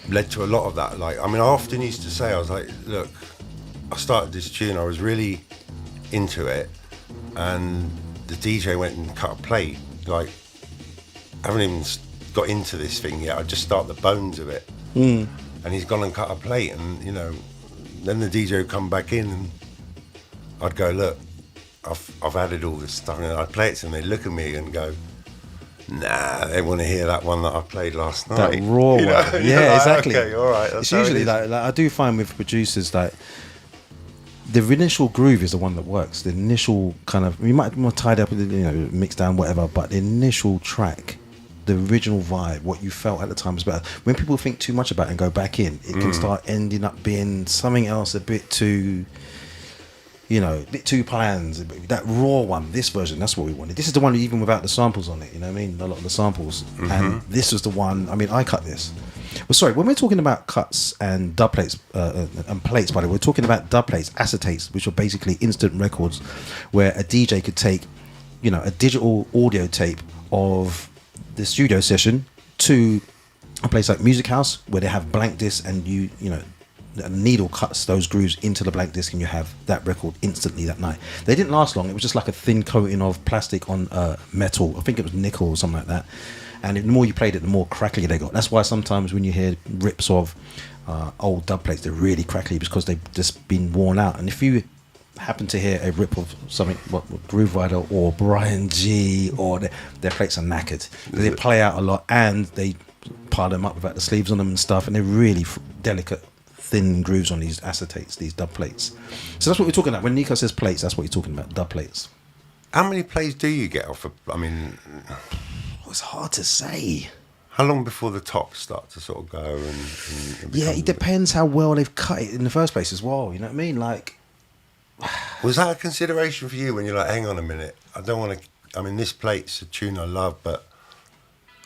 [SPEAKER 2] led to a lot of that. Like, I mean, I often used to say, I was like, look, I started this tune, I was really into it, and the DJ went and cut a plate. Like, I haven't even got into this thing yet. I just start the bones of it, and he's gone and cut a plate, and you know, then the DJ would come back in, and I'd go, look, I've added all this stuff, and I'd play it to them. They'd look at me and go, nah, they want to hear that one that I played last night.
[SPEAKER 1] That raw one.
[SPEAKER 2] know?
[SPEAKER 1] Yeah,
[SPEAKER 2] like,
[SPEAKER 1] exactly.
[SPEAKER 2] Okay, all right.
[SPEAKER 1] It's usually like I do find with producers that the initial groove is the one that works. The initial kind of, you might be more tied up with it, you know, mixed down, whatever, but the initial track, the original vibe, what you felt at the time was better. When people think too much about it and go back in, it can start ending up being something else a bit too, you know, a bit too planned. That raw one, this version, that's what we wanted. This is the one even without the samples on it, you know what I mean? A lot of the samples. And this was the one, I mean, I cut this. Well, sorry, when we're talking about cuts and dub plates, and plates, by the way, we're talking about dub plates, acetates, which are basically instant records where a DJ could take, you know, a digital audio tape of the studio session to a place like Music House where they have blank discs, and you know, a needle cuts those grooves into the blank disc and you have that record instantly that night. They didn't last long. It was just like a thin coating of plastic on metal. I think it was nickel or something like that. And the more you played it, the more crackly they got. That's why sometimes when you hear rips of old dub plates, they're really crackly because they've just been worn out. And if you happen to hear a rip of something, what Groove Rider or Brian G, or their plates are knackered. They play out a lot, and they pile them up without the sleeves on them and stuff, and they're really delicate, thin grooves on these acetates, these dub plates. So that's what we're talking about. When Nico says plates, that's what you're talking about, dub plates.
[SPEAKER 2] How many plays do you get off? I mean,
[SPEAKER 1] It's hard to say.
[SPEAKER 2] how long before the tops start to sort of go? And
[SPEAKER 1] Yeah, it depends how well they've cut it in the first place as well. You know what I mean? Like,
[SPEAKER 2] was that a consideration for you when you're like, hang on a minute, I don't want to, I mean, this plate's a tune I love, but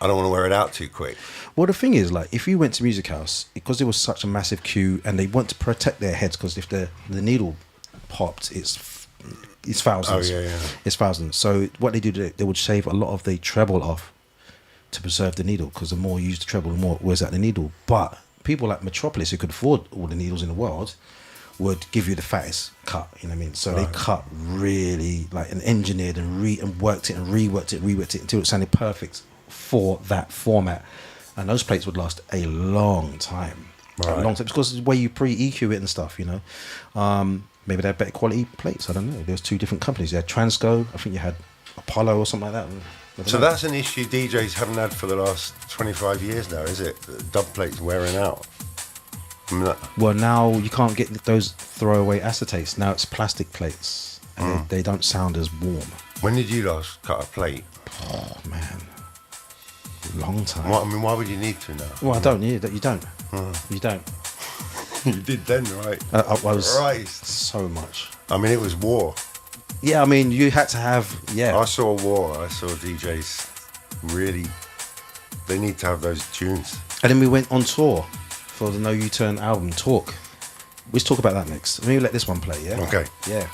[SPEAKER 2] I don't want to wear it out too quick.
[SPEAKER 1] well, the thing is, like, if you went to Music House, because there was such a massive queue, and they want to protect their heads, because if the needle popped, it's thousands.
[SPEAKER 2] Oh, yeah.
[SPEAKER 1] It's thousands. So what they do, they would shave a lot of the treble off to preserve the needle, because the more you use the treble, the more it wears out the needle. But people like Metropolis, who could afford all the needles in the world, would give you the fattest cut, you know what I mean? So they cut really, like, and engineered and worked it and reworked it until it sounded perfect for that format. And those plates would last a long time.
[SPEAKER 2] Right.
[SPEAKER 1] A long time, because the way you pre-EQ it and stuff, you know. Maybe they had better quality plates, I don't know. There's two different companies. You had Transco, I think you had Apollo or something like that.
[SPEAKER 2] So that's an issue DJs haven't had for the last 25 years now, is it? The dub plates wearing out. I mean,
[SPEAKER 1] Well, now you can't get those throwaway acetates. Now it's plastic plates, and they don't sound as warm.
[SPEAKER 2] when did you last cut a plate?
[SPEAKER 1] Oh man, long time.
[SPEAKER 2] Why would you need to now?
[SPEAKER 1] Well, I don't. You don't. You don't.
[SPEAKER 2] You did then, right?
[SPEAKER 1] I was
[SPEAKER 2] Christ.
[SPEAKER 1] so much.
[SPEAKER 2] I mean, it was war.
[SPEAKER 1] Yeah, I mean, you had to have. Yeah,
[SPEAKER 2] I saw war. I saw DJs really, they need to have those tunes.
[SPEAKER 1] and then we went on tour for the No U-Turn album. Talk. Let's talk about that next. Let me let this one play. Yeah.
[SPEAKER 2] Okay.
[SPEAKER 1] Yeah.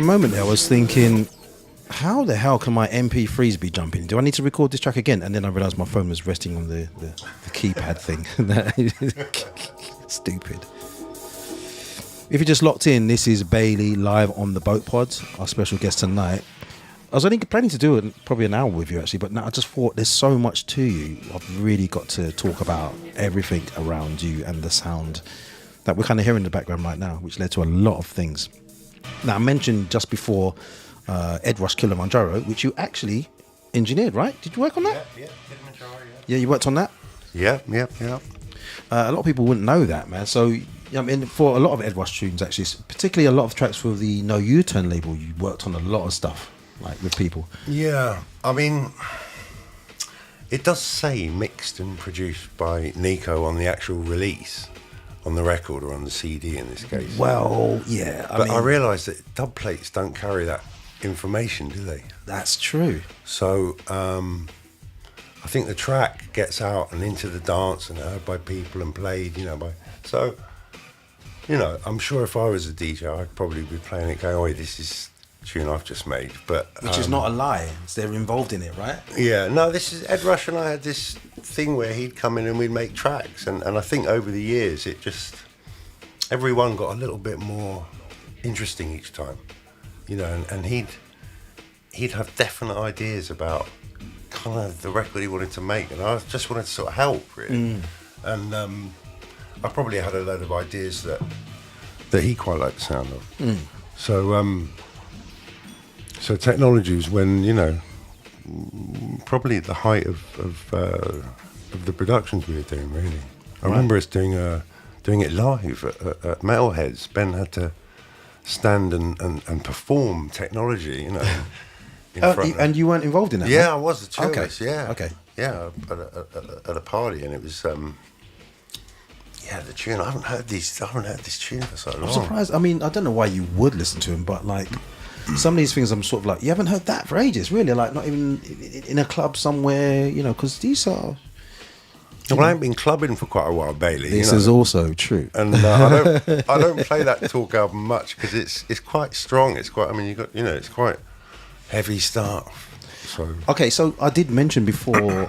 [SPEAKER 1] a moment there, I was thinking, how the hell can my MP3s be jumping? Do I need to record this track again? And then I realised my phone was resting on the keypad thing. Stupid. If you're just locked in, this is Bailey live on the Boat Pods, our special guest tonight. I was only planning to do probably an hour with you actually, but now I just thought there's so much to you. I've really got to talk about everything around you and the sound that we're kind of hearing in the background right now, which led to a lot of things. Now, I mentioned just before Ed Rush Kilimanjaro, which you actually engineered, right? Did you work on that?
[SPEAKER 2] Yeah, Kilimanjaro, yeah.
[SPEAKER 1] Yeah, you worked on that?
[SPEAKER 2] Yeah.
[SPEAKER 1] A lot of people wouldn't know that, man. So, I mean, for a lot of Ed Rush tunes, actually, particularly a lot of tracks for the No U-Turn label, you worked on a lot of stuff, like with people.
[SPEAKER 2] Yeah, I mean, it does say mixed and produced by Nico on the actual release, on the record or on the CD in this case.
[SPEAKER 1] Well, yeah.
[SPEAKER 2] I realised that dub plates don't carry that information, do they?
[SPEAKER 1] That's true.
[SPEAKER 2] So I think the track gets out and into the dance and heard by people and played, so, I'm sure if I was a DJ, I'd probably be playing it going, oh, this is a tune I've just made. But
[SPEAKER 1] which is not a lie. They're involved in it, right?
[SPEAKER 2] Yeah, no, this is Ed Rush and I had this thing where he'd come in and we'd make tracks. And I think over the years, everyone got a little bit more interesting each time, and he'd have definite ideas about kind of the record he wanted to make, and I just wanted to sort of help, really. And I probably had a load of ideas that he quite liked the sound of. So technology was when, probably at the height of the productions we were doing, really. I remember us doing it live at Metalheads. Ben had to stand and perform technology, in front
[SPEAKER 1] and you weren't involved in that?
[SPEAKER 2] Yeah,
[SPEAKER 1] right?
[SPEAKER 2] I was the two of
[SPEAKER 1] Okay.
[SPEAKER 2] us, yeah.
[SPEAKER 1] Okay.
[SPEAKER 2] Yeah, at a party, and it was the tune. I haven't heard this tune for so long.
[SPEAKER 1] I'm surprised. I mean, I don't know why you would listen to him, but like some of these things, I'm sort of like, you haven't heard that for ages, really. Like not even in a club somewhere, because these are.
[SPEAKER 2] Well, I ain't been clubbing for quite a while, Bailey.
[SPEAKER 1] This is also true.
[SPEAKER 2] And I don't play that Talk album much because it's quite strong. It's quite. I mean, it's quite heavy stuff. So
[SPEAKER 1] okay, so I did mention before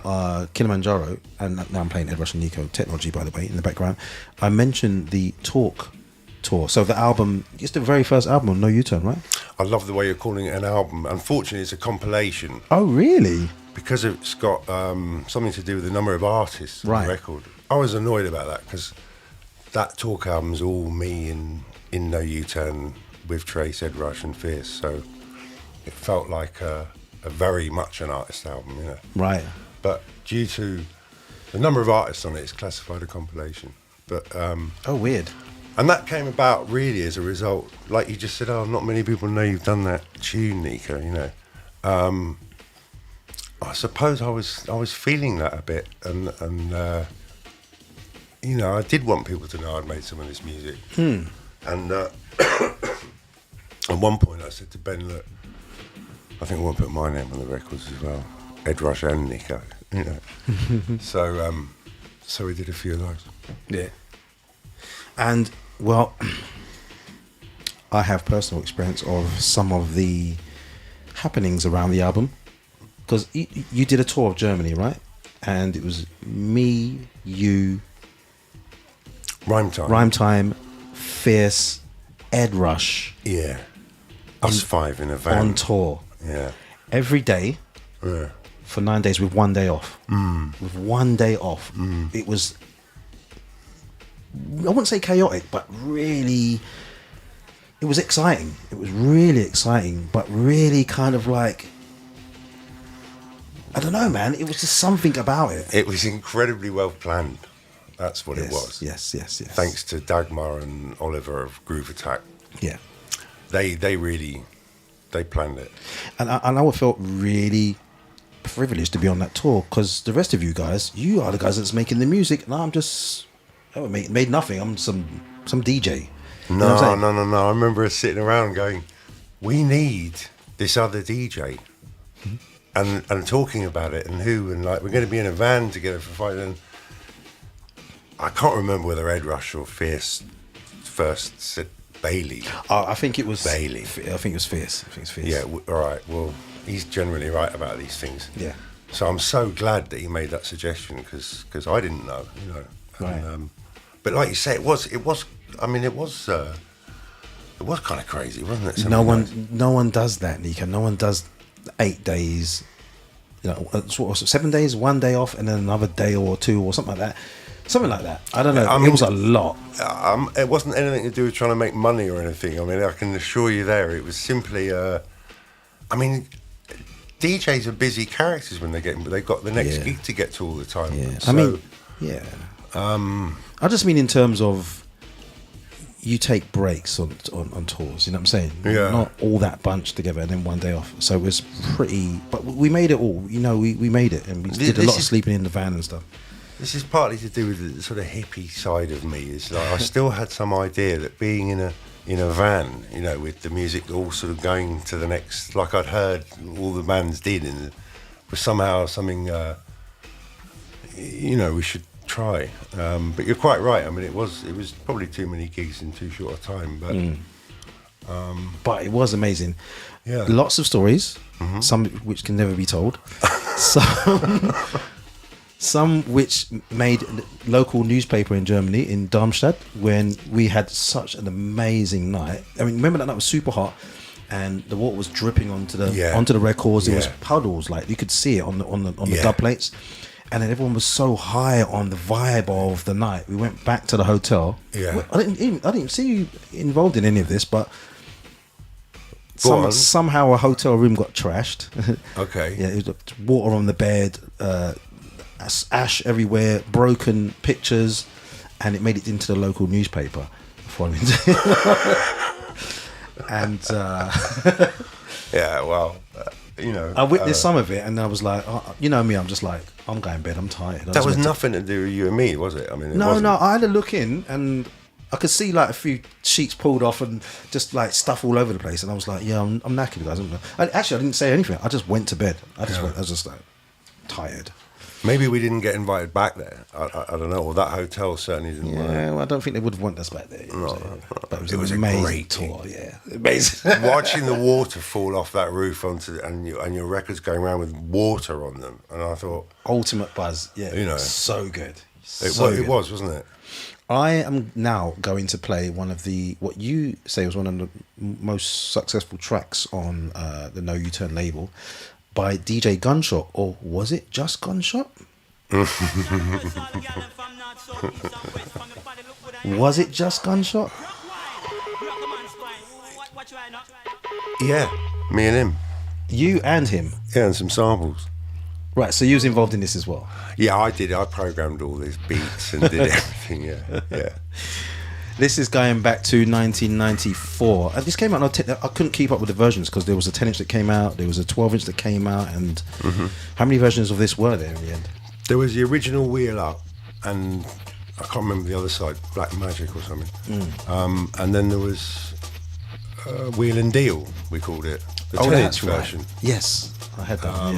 [SPEAKER 1] Kilimanjaro, and now I'm playing Ed Rush and Nico Technology, by the way, in the background. I mentioned the Talk tour. So the album, it's the very first album on No U-Turn, right?
[SPEAKER 2] I love the way you're calling it an album. Unfortunately, it's a compilation.
[SPEAKER 1] Oh, really?
[SPEAKER 2] Because it's got something to do with the number of artists on the record. I was annoyed about that because that Talk album's all me in No U-Turn with Trace, Ed Rush and Fierce. So it felt like a very much an artist album,
[SPEAKER 1] Right.
[SPEAKER 2] But due to the number of artists on it, it's classified a compilation. But
[SPEAKER 1] Oh, weird.
[SPEAKER 2] and that came about really as a result, like you just said, not many people know you've done that tune, Nico, I suppose I was feeling that a bit, and I did want people to know I'd made some of this music. And at one point I said to Ben, look, I think I want to put my name on the records as well, Ed Rush and Nico, So we did a few of those.
[SPEAKER 1] Yeah. And well, I have personal experience of some of the happenings around the album. Because you did a tour of Germany, right? And it was me, you,
[SPEAKER 2] Rhyme Time,
[SPEAKER 1] Fierce, Ed Rush.
[SPEAKER 2] Yeah. Us five in a van.
[SPEAKER 1] On tour.
[SPEAKER 2] Yeah.
[SPEAKER 1] Every day.
[SPEAKER 2] Yeah.
[SPEAKER 1] For 9 days with 1 day off. With 1 day off. It was, I wouldn't say chaotic, but really, it was exciting. It was really exciting, but really kind of like, I don't know, man. It was just something about it.
[SPEAKER 2] It was incredibly well planned. That's what it was.
[SPEAKER 1] Yes.
[SPEAKER 2] Thanks to Dagmar and Oliver of Groove Attack.
[SPEAKER 1] Yeah.
[SPEAKER 2] They planned it.
[SPEAKER 1] And I felt really privileged to be on that tour because the rest of you guys, you are the guys that's making the music, and I'm just made nothing. I'm some DJ. You know what I'm saying?
[SPEAKER 2] No. I remember us sitting around going, we need this other DJ. And talking about it and like we're going to be in a van together for 5 and I can't remember whether Ed Rush or Fierce first Bailey.
[SPEAKER 1] I think it was
[SPEAKER 2] Bailey.
[SPEAKER 1] I think it was Fierce.
[SPEAKER 2] Yeah, all right. Well, he's generally right about these things.
[SPEAKER 1] Yeah.
[SPEAKER 2] So I'm so glad that he made that suggestion because I didn't know, you know. And,
[SPEAKER 1] Right.
[SPEAKER 2] but like you say, it was. I mean, it was kind of crazy, wasn't it?
[SPEAKER 1] No one does that, Nico. No one does 8 days. You know, sort of 7 days, 1 day off, and then another day or two or something like that. Something like that. I don't know.
[SPEAKER 2] I mean,
[SPEAKER 1] it was a lot.
[SPEAKER 2] It wasn't anything to do with trying to make money or anything. I mean, I can assure you there, it was simply. I mean, DJs are busy characters when they've got the next gig to get to all the time.
[SPEAKER 1] Yeah.
[SPEAKER 2] So,
[SPEAKER 1] I mean, yeah. I just mean in terms of you take breaks on tours. You know what I'm saying?
[SPEAKER 2] Yeah.
[SPEAKER 1] Not all that bunch together and then 1 day off. So it was pretty. But we made it all. You know, we made it, and we did a lot of sleeping in the van and stuff.
[SPEAKER 2] This is partly to do with the sort of hippie side of me. Is like I still had some idea that being in a van, you know, with the music all sort of going to the next, like I'd heard all the bands did, and was somehow something, you know, we should try. But you're quite right. I mean, it was probably too many gigs in too short a time, but
[SPEAKER 1] But it was amazing.
[SPEAKER 2] Yeah.
[SPEAKER 1] Lots of stories, some which can never be told. Some which made local newspaper in Germany, in Darmstadt, when we had such an amazing night. I mean, remember that night was super hot, and the water was dripping onto the records. There was puddles, like you could see it on the dub plates, and then everyone was so high on the vibe of the night. We went back to the hotel.
[SPEAKER 2] Yeah.
[SPEAKER 1] I didn't see you involved in any of this, but somehow a hotel room got trashed.
[SPEAKER 2] Okay.
[SPEAKER 1] Yeah, it was water on the bed. Ash everywhere, broken pictures, and it made it into the local newspaper the following day. And
[SPEAKER 2] yeah, well, you know,
[SPEAKER 1] I witnessed some of it, and I was like, you know me, I'm just like, I'm going to bed, I'm tired.
[SPEAKER 2] that was nothing to do with you and me, was it? I mean, it
[SPEAKER 1] No,
[SPEAKER 2] wasn't.
[SPEAKER 1] I had a look in, and I could see like a few sheets pulled off and just like stuff all over the place, and I was like, yeah, I'm knackered, guys. Actually, I didn't say anything. I just went to bed. I was just like tired.
[SPEAKER 2] Maybe we didn't get invited back there. I don't know. Well, that hotel certainly didn't work.
[SPEAKER 1] Yeah, well, I don't think they would have wanted us back there. But
[SPEAKER 2] It was
[SPEAKER 1] an
[SPEAKER 2] a
[SPEAKER 1] amazing
[SPEAKER 2] great
[SPEAKER 1] tour. Yeah, amazing.
[SPEAKER 2] Watching the water fall off that roof and your records going around with water on them, and I thought
[SPEAKER 1] Ultimate buzz. Yeah,
[SPEAKER 2] You know.
[SPEAKER 1] so good.
[SPEAKER 2] it was, wasn't it?
[SPEAKER 1] I am now going to play one of what you say was one of the most successful tracks on the No U-Turn label by DJ Gunshot, or was it just Gunshot? Was it just Gunshot?
[SPEAKER 2] Yeah, me and him.
[SPEAKER 1] You and him.
[SPEAKER 2] Yeah, and some samples.
[SPEAKER 1] Right, so you was involved in this as well.
[SPEAKER 2] Yeah, I did. I programmed all these beats and did everything. Yeah.
[SPEAKER 1] This is going back to 1994. This came out, I couldn't keep up with the versions because there was a 10-inch that came out, there was a 12-inch that came out, and how many versions of this were there in the end?
[SPEAKER 2] There was the original Wheel Up, and I can't remember the other side, Black Magic or something. And then there was Wheel and Deal, we called it. The 10-inch version.
[SPEAKER 1] Right. Yes, I had that.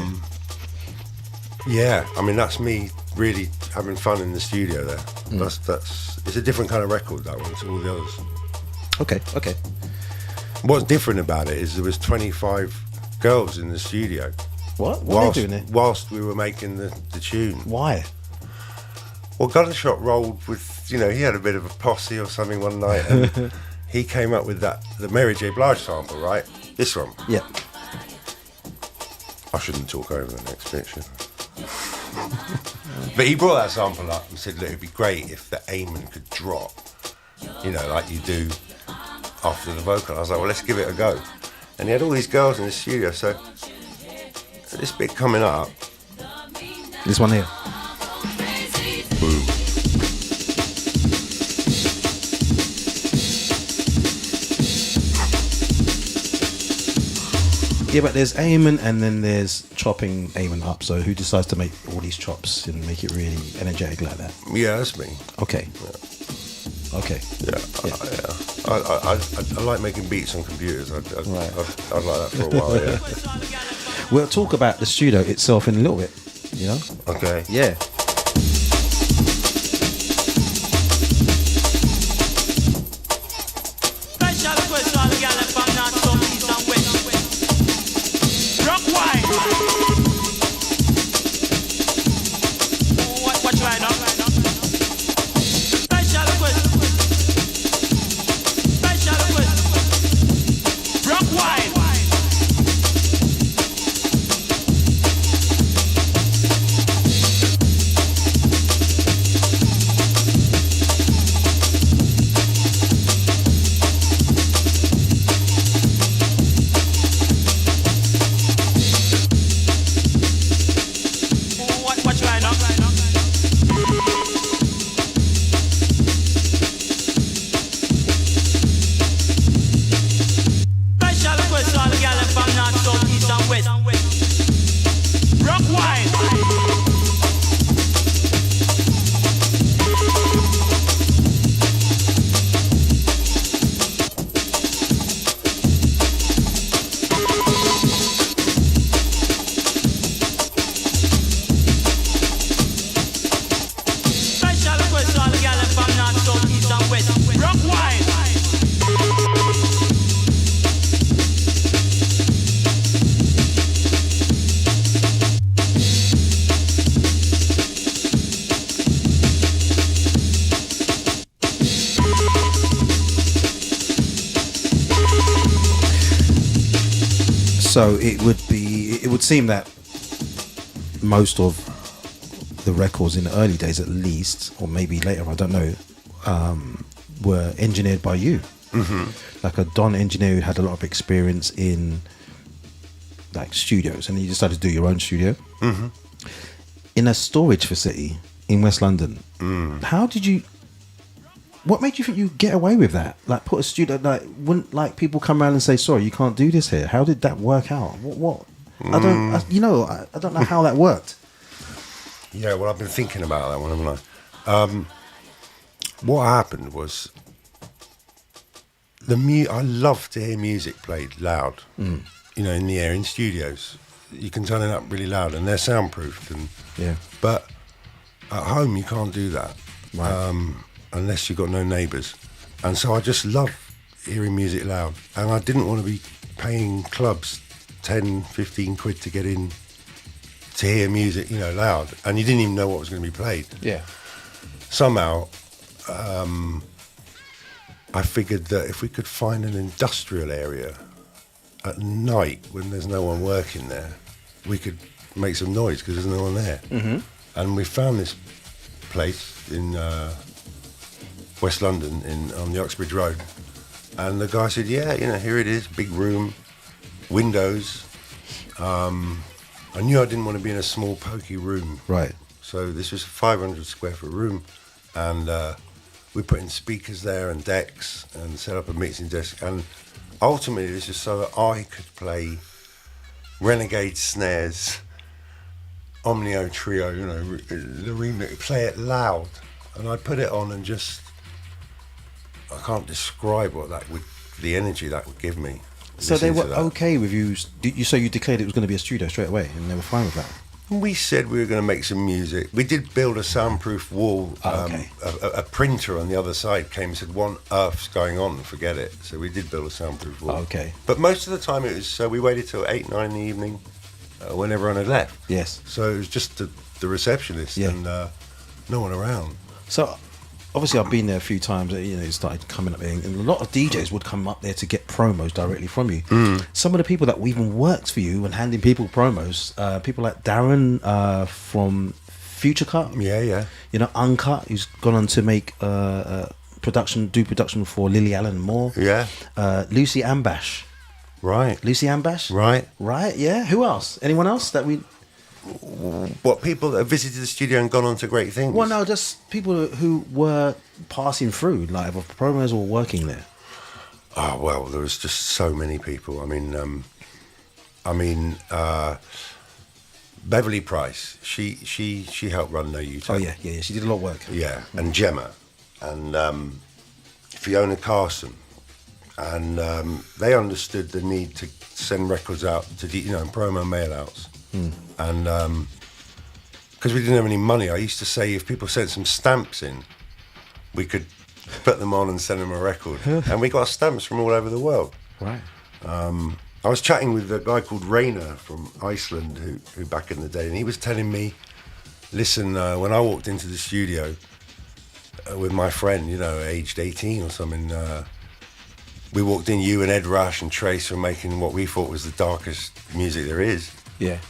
[SPEAKER 2] Yeah, I mean, that's me really having fun in the studio there. It's a different kind of record, that one, to all the others.
[SPEAKER 1] Okay.
[SPEAKER 2] What's different about it is there was 25 girls in the studio.
[SPEAKER 1] What are they doing there?
[SPEAKER 2] Whilst we were making the tune.
[SPEAKER 1] Why?
[SPEAKER 2] Well, Gunshot rolled with, he had a bit of a posse or something one night, and he came up with the Mary J. Blige sample, right? This one.
[SPEAKER 1] Yeah.
[SPEAKER 2] I shouldn't talk over the next bit, should I? But he brought that sample up and said, look, it'd be great if the Amen could drop, like you do after the vocal. I was like, well, let's give it a go. And he had all these girls in the studio, so this bit coming up.
[SPEAKER 1] This one here.
[SPEAKER 2] Boom.
[SPEAKER 1] Yeah, but there's Amen and then there's chopping Amen up. So who decides to make all these chops and make it really energetic like that?
[SPEAKER 2] Yeah, that's me.
[SPEAKER 1] Okay.
[SPEAKER 2] Yeah.
[SPEAKER 1] Okay.
[SPEAKER 2] Yeah. I like making beats on computers. I'd like that for a while, yeah.
[SPEAKER 1] We'll talk about the studio itself in a little bit,
[SPEAKER 2] Okay.
[SPEAKER 1] Yeah. So it would seem that most of the records in the early days, at least, or maybe later, I don't know, were engineered by you. Like a Don engineer who had a lot of experience in like studios, and you decided to do your own studio in a storage facility in West London. How did you? What made you think you get away with that? Like put a studio, like wouldn't like people come around and say, "Sorry, you can't do this here." How did that work out? What? I don't. I don't know how that worked.
[SPEAKER 2] Yeah, well, I've been thinking about that one, haven't I? What happened was I love to hear music played loud. You know, in the air in studios, you can turn it up really loud, and they're soundproofed. But at home, you can't do that.
[SPEAKER 1] Right.
[SPEAKER 2] Unless you've got no neighbours. And so I just love hearing music loud. And I didn't want to be paying clubs 10, 15 quid to get in to hear music, you know, loud. And you didn't even know what was going to be played.
[SPEAKER 1] Yeah.
[SPEAKER 2] Somehow, I figured that if we could find an industrial area at night when there's no one working there, we could make some noise because there's no one there. And we found this place in West London on the Uxbridge Road, and the guy said, "Yeah, you know, here it is, big room, windows." I knew I didn't want to be in a small pokey room,
[SPEAKER 1] Right.
[SPEAKER 2] so this was a 500 square foot room, and we put in speakers there and decks and set up a mixing desk, and ultimately this is so that I could play Renegade snares, Omnio Trio, you know, the remix, play it loud, and I put it on and just, I can't describe what that would, the energy that would give me.
[SPEAKER 1] So they
[SPEAKER 2] listening
[SPEAKER 1] were
[SPEAKER 2] to that.
[SPEAKER 1] okay with you. So you declared it was going to be a studio straight away, and they were fine with that.
[SPEAKER 2] We said we were going to make some music. We did build a soundproof wall.
[SPEAKER 1] Okay.
[SPEAKER 2] A printer on the other side came and said, "What on earth's going on? Forget it." So we did build a soundproof wall.
[SPEAKER 1] Okay.
[SPEAKER 2] But most of the time it was, so we waited till 8, 9 in the evening when everyone had left.
[SPEAKER 1] Yes.
[SPEAKER 2] So it was just the receptionist and no one around.
[SPEAKER 1] So obviously I've been there a few times. You know, it started coming up there, and a lot of DJs would come up there to get promos directly from you. Some of the people that even worked for you and handing people promos, people like Darren from Future Cut.
[SPEAKER 2] Yeah.
[SPEAKER 1] You know, Uncut, who's gone on to make production for Lily Allen Moore.
[SPEAKER 2] Yeah.
[SPEAKER 1] Lucy Ambash.
[SPEAKER 2] Right.
[SPEAKER 1] Lucy Ambash.
[SPEAKER 2] Right.
[SPEAKER 1] Yeah. Who else? Anyone else that we?
[SPEAKER 2] What, people that have visited the studio and gone on to great things?
[SPEAKER 1] Well, no, just people who were passing through, like either promos or working there.
[SPEAKER 2] Oh well, there was just so many people. I mean, Beverly Price. She helped run No U-Turn.
[SPEAKER 1] Oh yeah. She did a lot of work.
[SPEAKER 2] Yeah, and Gemma, and Fiona Carson, and they understood the need to send records out to promo mail-outs, and because we didn't have any money, I used to say if people sent some stamps in, we could put them on and send them a record, and we got stamps from all over the world.
[SPEAKER 1] Right.
[SPEAKER 2] I was chatting with a guy called Rainer from Iceland, who back in the day, and he was telling me, listen, when I walked into the studio with my friend, aged 18 or something, we walked in, you and Ed Rush and Trace were making what we thought was the darkest music there is.
[SPEAKER 1] Yeah.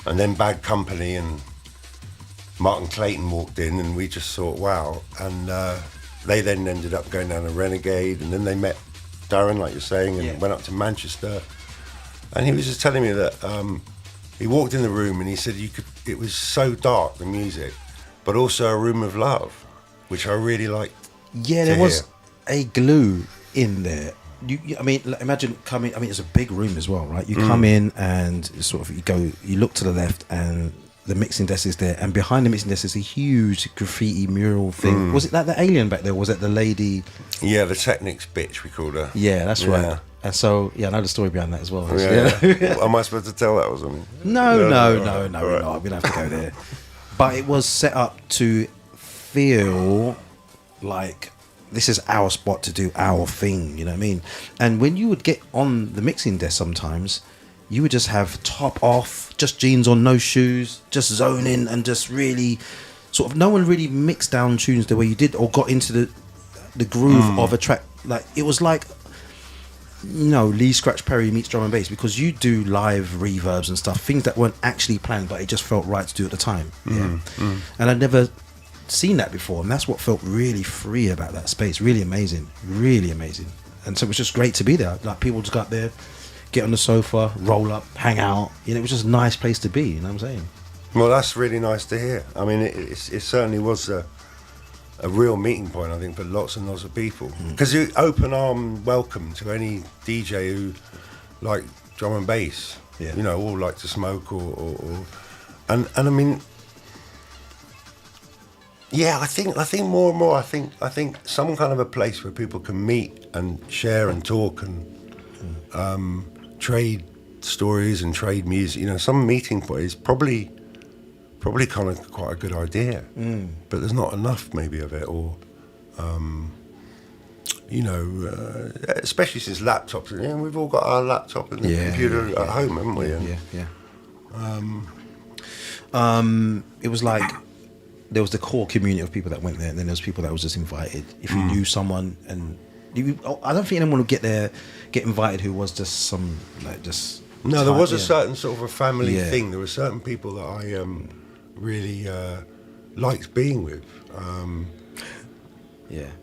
[SPEAKER 2] And then Bad Company and Martin Clayton walked in, and we just thought, wow. And they then ended up going down to Renegade, and then they met Darren, like you're saying, and went up to Manchester. And he was just telling me that he walked in the room and he said it was so dark, the music, but also a room of love, which I really liked.
[SPEAKER 1] Yeah, there was a glue in there. I mean, imagine coming. I mean, it's a big room as well, right? You come in and sort of you look to the left and the mixing desk is there, and behind the mixing desk is a huge graffiti mural thing. Was it like the alien back there? Was it the lady?
[SPEAKER 2] Yeah, the Technics bitch, we called her.
[SPEAKER 1] Yeah, that's right. And so, I know the story behind that as well.
[SPEAKER 2] Yeah. Am I supposed to tell that or something?
[SPEAKER 1] No, we're not. We don't have to go there. But it was set up to feel like this is our spot to do our thing, you know what I mean? And when you would get on the mixing desk sometimes, you would just have top off, just jeans on, no shoes, just zoning and just really sort of, no one really mixed down tunes the way you did or got into the groove of a track. Like, it was like Lee Scratch Perry meets drum and bass, because you do live reverbs and stuff, things that weren't actually planned, but it just felt right to do at the time. And I'd never seen that before, and that's what felt really free about that space. Really amazing. And so it was just great to be there. Like, people just got there, get on the sofa, roll up, hang out. It was just a nice place to be. You know what I'm saying?
[SPEAKER 2] Well, that's really nice to hear. I mean, it certainly was a real meeting point, I think, for lots and lots of people. Because you open arm welcome to any DJ who like drum and bass, all like to smoke and I mean, I think more and more, I think some kind of a place where people can meet and share and talk and trade stories and trade music. Some meeting point is probably kind of quite a good idea, but there's not enough maybe of it, or especially since laptops. We've all got our laptop and the computer at home, haven't we?
[SPEAKER 1] It was like there was the core community of people that went there, and then there was people that was just invited. If you knew someone, and I don't think anyone would get invited who was just some just.
[SPEAKER 2] No, there was a certain sort of a family thing. There were certain people that I really liked being with.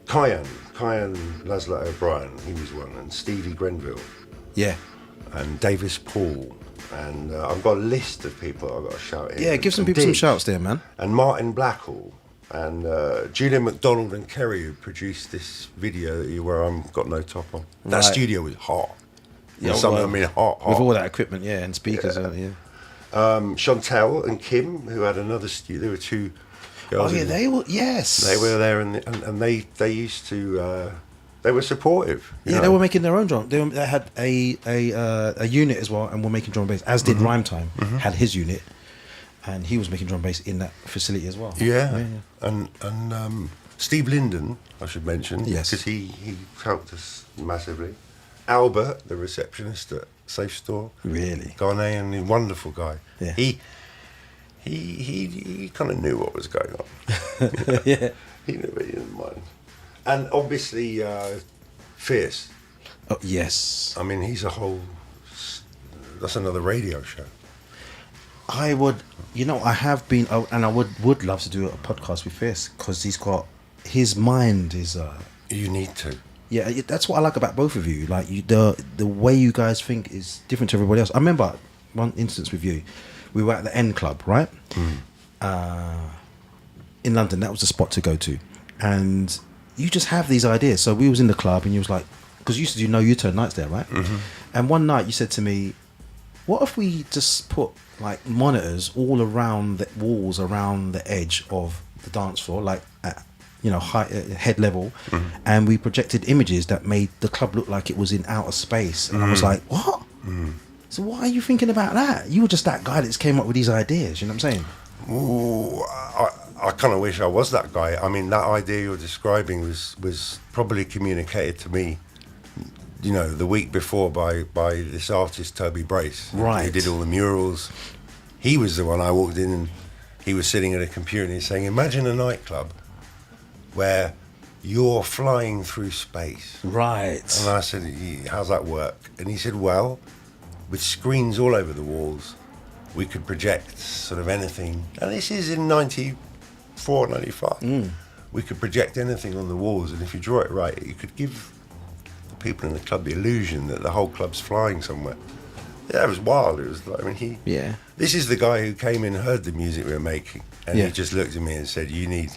[SPEAKER 2] Kyan Laszlo O'Brien, he was one, and Stevie Grenville. Yeah. And Davis Paul. And I've got a list of people I've got to shout in.
[SPEAKER 1] Yeah, give some people some shouts there, man.
[SPEAKER 2] And Martin Blackall. And Julian McDonald and Kerry, who produced this video where I've got no top on. That studio was hot. Hot.
[SPEAKER 1] With all that equipment, and speakers.
[SPEAKER 2] Chantel and Kim, who had another studio. There were two girls.
[SPEAKER 1] They were. Yes,
[SPEAKER 2] they were there, and they used to. They were supportive.
[SPEAKER 1] They were making their own drum. They had a unit as well, and were making drum and bass. As did Rhyme Time, had his unit, and he was making drum and bass in that facility as well.
[SPEAKER 2] And Steve Linden, I should mention, because he helped us massively. Albert, the receptionist at Safe Store,
[SPEAKER 1] really
[SPEAKER 2] Ghanaian, wonderful guy. Yeah. He kind of knew what was going on. He knew it, he didn't mind. And obviously, Fierce.
[SPEAKER 1] Oh yes.
[SPEAKER 2] I mean, he's a whole. That's another radio show.
[SPEAKER 1] I would, I have been, and I would love to do a podcast with Fierce, because his mind is.
[SPEAKER 2] You need to.
[SPEAKER 1] Yeah, that's what I like about both of you. Like the way you guys think is different to everybody else. I remember one instance with you. We were at the N Club, right? In London, that was the spot to go to, and you just have these ideas. So we was in the club, and you was like, because you used to do No U-Turn nights there, right? And one night you said to me, "What if we just put like monitors all around the walls, around the edge of the dance floor, like at high head level, and we projected images that made the club look like it was in outer space." And I was like, "What? So why are you thinking about that? You were just that guy that just came up with these ideas." You know what I'm saying?
[SPEAKER 2] Ooh, I kind of wish I was that guy. I mean, that idea you're describing was probably communicated to me, the week before by this artist Toby Brace,
[SPEAKER 1] right?
[SPEAKER 2] Who did all the murals. He was the one I walked in, and he was sitting at a computer and he's saying, "Imagine a nightclub where you're flying through space."
[SPEAKER 1] Right.
[SPEAKER 2] And I said, "How's that work?" And he said, "Well, with screens all over the walls, we could project sort of anything." And this is in 94, 95. We could project anything on the walls, and if you draw it right, you could give the people in the club the illusion that the whole club's flying somewhere. Yeah, it was wild. It was like, this is the guy who came in, heard the music we were making, and he just looked at me and said, you need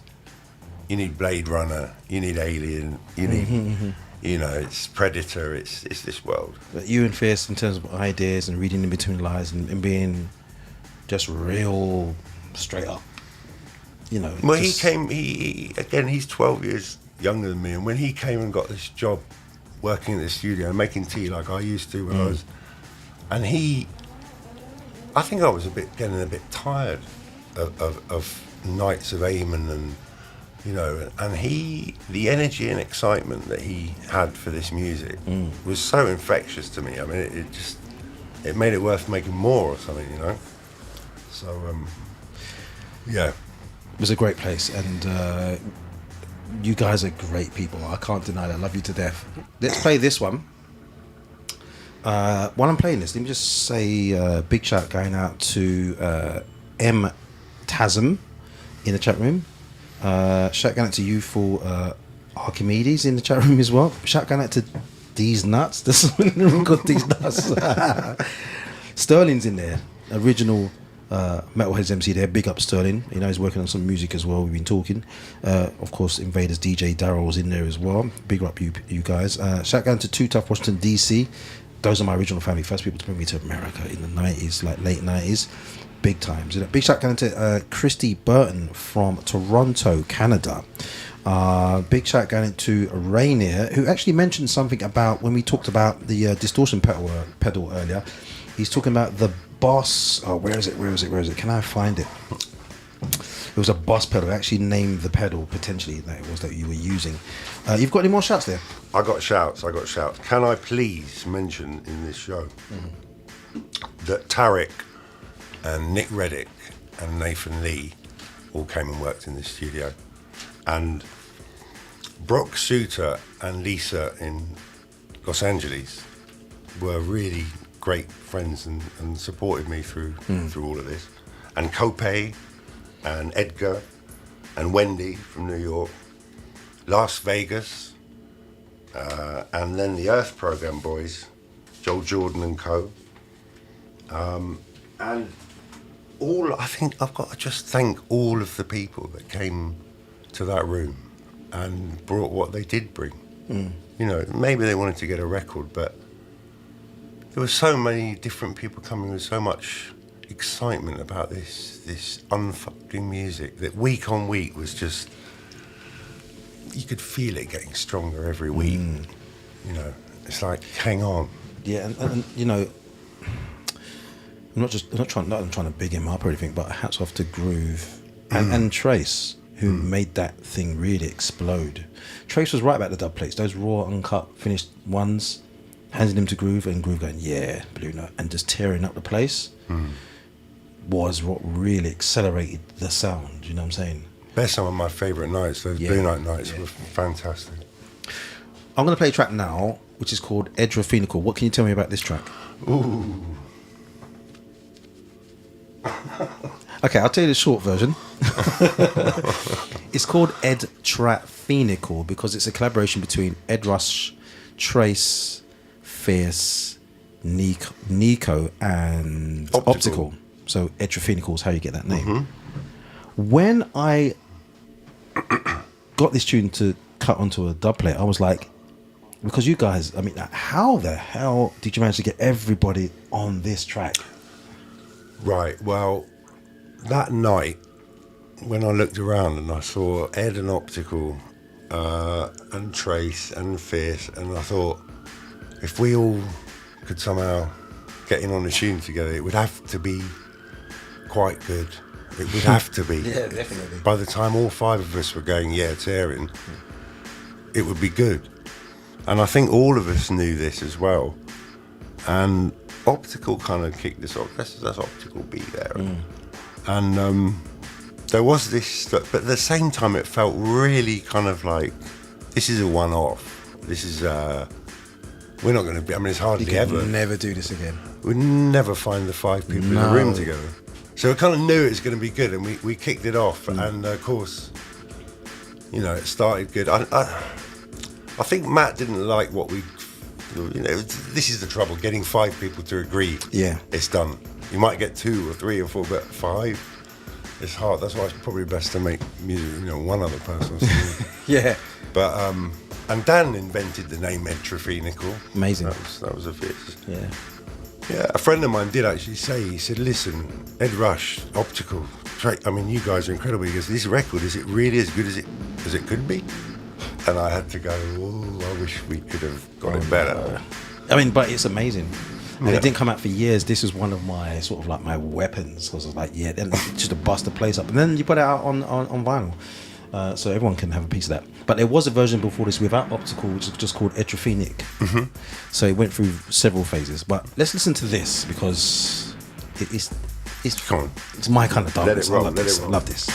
[SPEAKER 2] Blade Runner, you need Alien, you need, it's Predator, it's this world.
[SPEAKER 1] But you and Fierce, in terms of ideas and reading in between the lines and being just real straight up,
[SPEAKER 2] Well, he came, he's 12 years younger than me, and when he came and got this job working in the studio, making tea like I used to when I was, and I think I was getting a bit tired of nights of Eamon and, and the energy and excitement that he had for this music was so infectious to me. I mean, it made it worth making more or something, So, yeah.
[SPEAKER 1] It was a great place, and you guys are great people. I can't deny that. I love you to death. Let's play this one. While I'm playing this, let me just say big shout going out to M Tasm in the chat room. Shout going out to you for Archimedes in the chat room as well. Shout going out to These Nuts. This is when the room called These Nuts. Sterling's in there. Original Metalheads MC there. Big up Sterling. You know, he's working on some music as well. We've been talking. Of course, Invaders DJ Daryl's in there as well. Big up you guys. Shout out to Too Tough Washington DC. Those are my original family. First people to bring me to America in the 90s, like late 90s. Big times. Big shout out to Christy Burton from Toronto, Canada. Big shout going to Rainier, who actually mentioned something about when we talked about the distortion pedal earlier. He's talking about the Boss. Oh, where is it? Can I find it? It was a Boss pedal. I actually named the pedal potentially that it was that you were using. You've got any more shouts there?
[SPEAKER 2] I got shouts. Can I please mention in this show that Tarek and Nick Reddick and Nathan Lee all came and worked in this studio, and Brock Suter and Lisa in Los Angeles were really great friends and supported me through all of this, and Cope and Edgar and Wendy from New York, Las Vegas, and then the Earth Program boys, Joel Jordan and co. And I think I've got to just thank all of the people that came to that room and brought what they did bring. You know, maybe they wanted to get a record, but there were so many different people coming with so much excitement about this unfucking music that week on week was just, you could feel it getting stronger every week. You know, it's like, hang on.
[SPEAKER 1] Yeah, and you know, I'm not trying to big him up or anything, but hats off to Groove and Trace, who made that thing really explode. Trace was right about the dub plates, those raw, uncut, finished ones, handing them to Groove, and Groove going, yeah, Blue Note, and just tearing up the place was what really accelerated the sound, you know what I'm saying?
[SPEAKER 2] They're some of my favourite nights. Those Blue Note nights were fantastic.
[SPEAKER 1] I'm going to play a track now, which is called Edrophenical. What can you tell me about this track?
[SPEAKER 2] Ooh.
[SPEAKER 1] Okay, I'll tell you the short version. It's called Edrophenical because it's a collaboration between Ed Rush, Trace, Fierce, Nico, and Optical. So Edrophenical is how you get that name. When I got this tune to cut onto a dub plate, I was like, because you guys, I mean, how the hell did you manage to get everybody on this track?
[SPEAKER 2] Right, well, that night when I looked around and I saw Ed and Optical and Trace and Fierce, and I thought, if we all could somehow get in on a tune together, it would have to be quite good. It would have to be.
[SPEAKER 1] Yeah, definitely.
[SPEAKER 2] By the time all five of us were going, yeah, tearing, it would be good. And I think all of us knew this as well. And Optical kind of kicked this off. That's Optical be there. And there was this, but at the same time it felt really kind of like, this is a one-off. This is, we're not going to be, I mean, it's hardly ever.
[SPEAKER 1] Never do this again.
[SPEAKER 2] We'd never find the five people in the room together. So I kind of knew it was going to be good, and we kicked it off. And of course, you know, it started good. I think Matt didn't like what we, you know, this is the trouble, getting five people to agree. Yeah. It's done. You might get 2 or 3 or 4, but 5, it's hard. That's why it's probably best to make music, you know, one other person.
[SPEAKER 1] Yeah.
[SPEAKER 2] But, and Dan invented the name Edrophenical.
[SPEAKER 1] Amazing.
[SPEAKER 2] That was a fierce.
[SPEAKER 1] Yeah.
[SPEAKER 2] Yeah, a friend of mine did actually say, he said, listen, Ed Rush, Optical, I mean, you guys are incredible. He goes, this record, is it really as good as it could be? And I had to go, oh, I wish we could have got it better.
[SPEAKER 1] I mean, but it's amazing. And it didn't come out for years. This is one of my sort of like my weapons, because I was like, yeah, then just to bust the place up. And then you put it out on vinyl. So everyone can have a piece of that. But there was a version before this without Optical, which is just called Edrophenic. So it went through several phases. But let's listen to this, because it's my kind of darkness. I love this. I love this.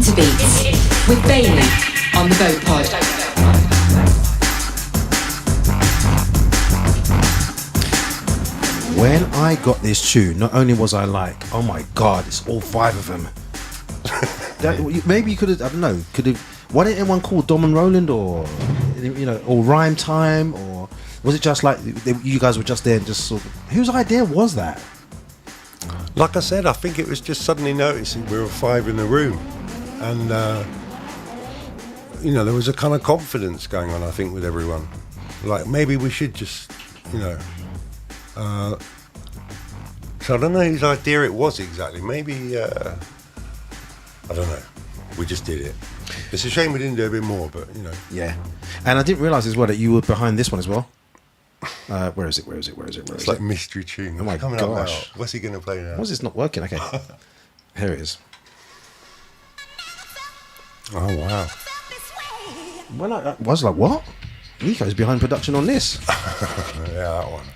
[SPEAKER 6] Intabeats with Bailey on the BoAt.
[SPEAKER 1] When I got this tune, not only was I like, oh my god, it's all 5 of them. Maybe you could have, I don't know, why didn't anyone call Dom and Roland or, or Rhyme Time, or was it just like you guys were just there and just sort of, whose idea was that?
[SPEAKER 2] Like I said, I think it was just suddenly noticing we were 5 in the room, and there was a kind of confidence going on, I think, with everyone. Like maybe we should just, so I don't know whose idea it was exactly. Maybe I don't know. We just did it. It's a shame we didn't do a bit more, but
[SPEAKER 1] Yeah, and I didn't realise as well that you were behind this one as well. Where is it?
[SPEAKER 2] It's like mystery tune.
[SPEAKER 1] Oh my
[SPEAKER 2] Coming up
[SPEAKER 1] gosh!
[SPEAKER 2] now. What's he going to play now?
[SPEAKER 1] What's this not working? Okay, here it is.
[SPEAKER 2] Oh wow!
[SPEAKER 1] When I was like, what? Nico's behind production on this.
[SPEAKER 2] Yeah, that one.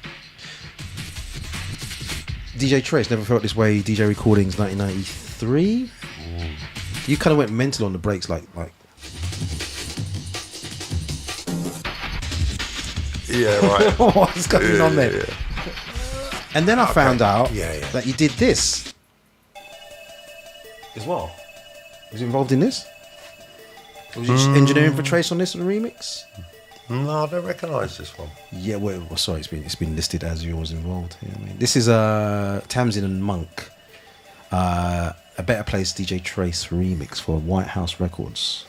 [SPEAKER 1] DJ Trace Never Felt This Way. DJ Recordings 1993. You kind of went mental on the breaks, like.
[SPEAKER 2] Yeah, right.
[SPEAKER 1] What's going on there?
[SPEAKER 2] Yeah.
[SPEAKER 1] And then I found out
[SPEAKER 2] Yeah.
[SPEAKER 1] that you did this as well. Was you involved in this? Was you just engineering for Trace on this remix?
[SPEAKER 2] No, I don't recognise this one.
[SPEAKER 1] Yeah, well, sorry, it's been listed as yours involved. Yeah, I mean, this is Tamsin and Monk, A Better Place DJ Trace remix for White House Records.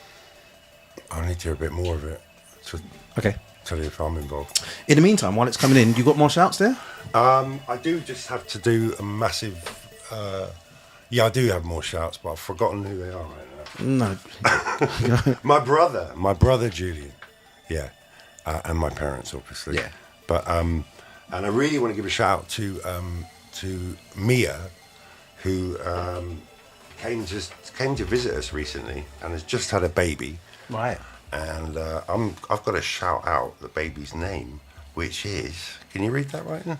[SPEAKER 2] I need to hear a bit more of it to
[SPEAKER 1] Okay.
[SPEAKER 2] tell you if I'm involved.
[SPEAKER 1] In the meantime, while it's coming in, you got more shouts there?
[SPEAKER 2] I do just have to do a massive. I do have more shouts, but I've forgotten who they are right now.
[SPEAKER 1] No.
[SPEAKER 2] My brother Julian, yeah, and my parents obviously.
[SPEAKER 1] Yeah.
[SPEAKER 2] But and I really want to give a shout out to Mia, who came to visit us recently and has just had a baby.
[SPEAKER 1] Right.
[SPEAKER 2] And I've got to shout out the baby's name, which is, can you read that right now?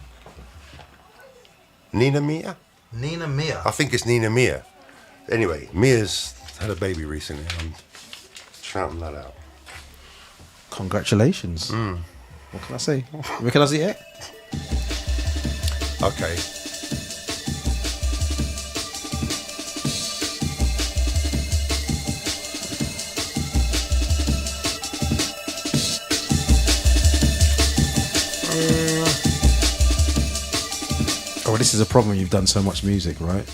[SPEAKER 2] Nina Mia?
[SPEAKER 1] Nina Mia.
[SPEAKER 2] I think it's Nina Mia. Anyway, Mia's had a baby recently. I'm shouting that out.
[SPEAKER 1] Congratulations. What can I say? Recognise it yet?
[SPEAKER 2] Okay.
[SPEAKER 1] Oh, this is a problem. You've done so much music, right?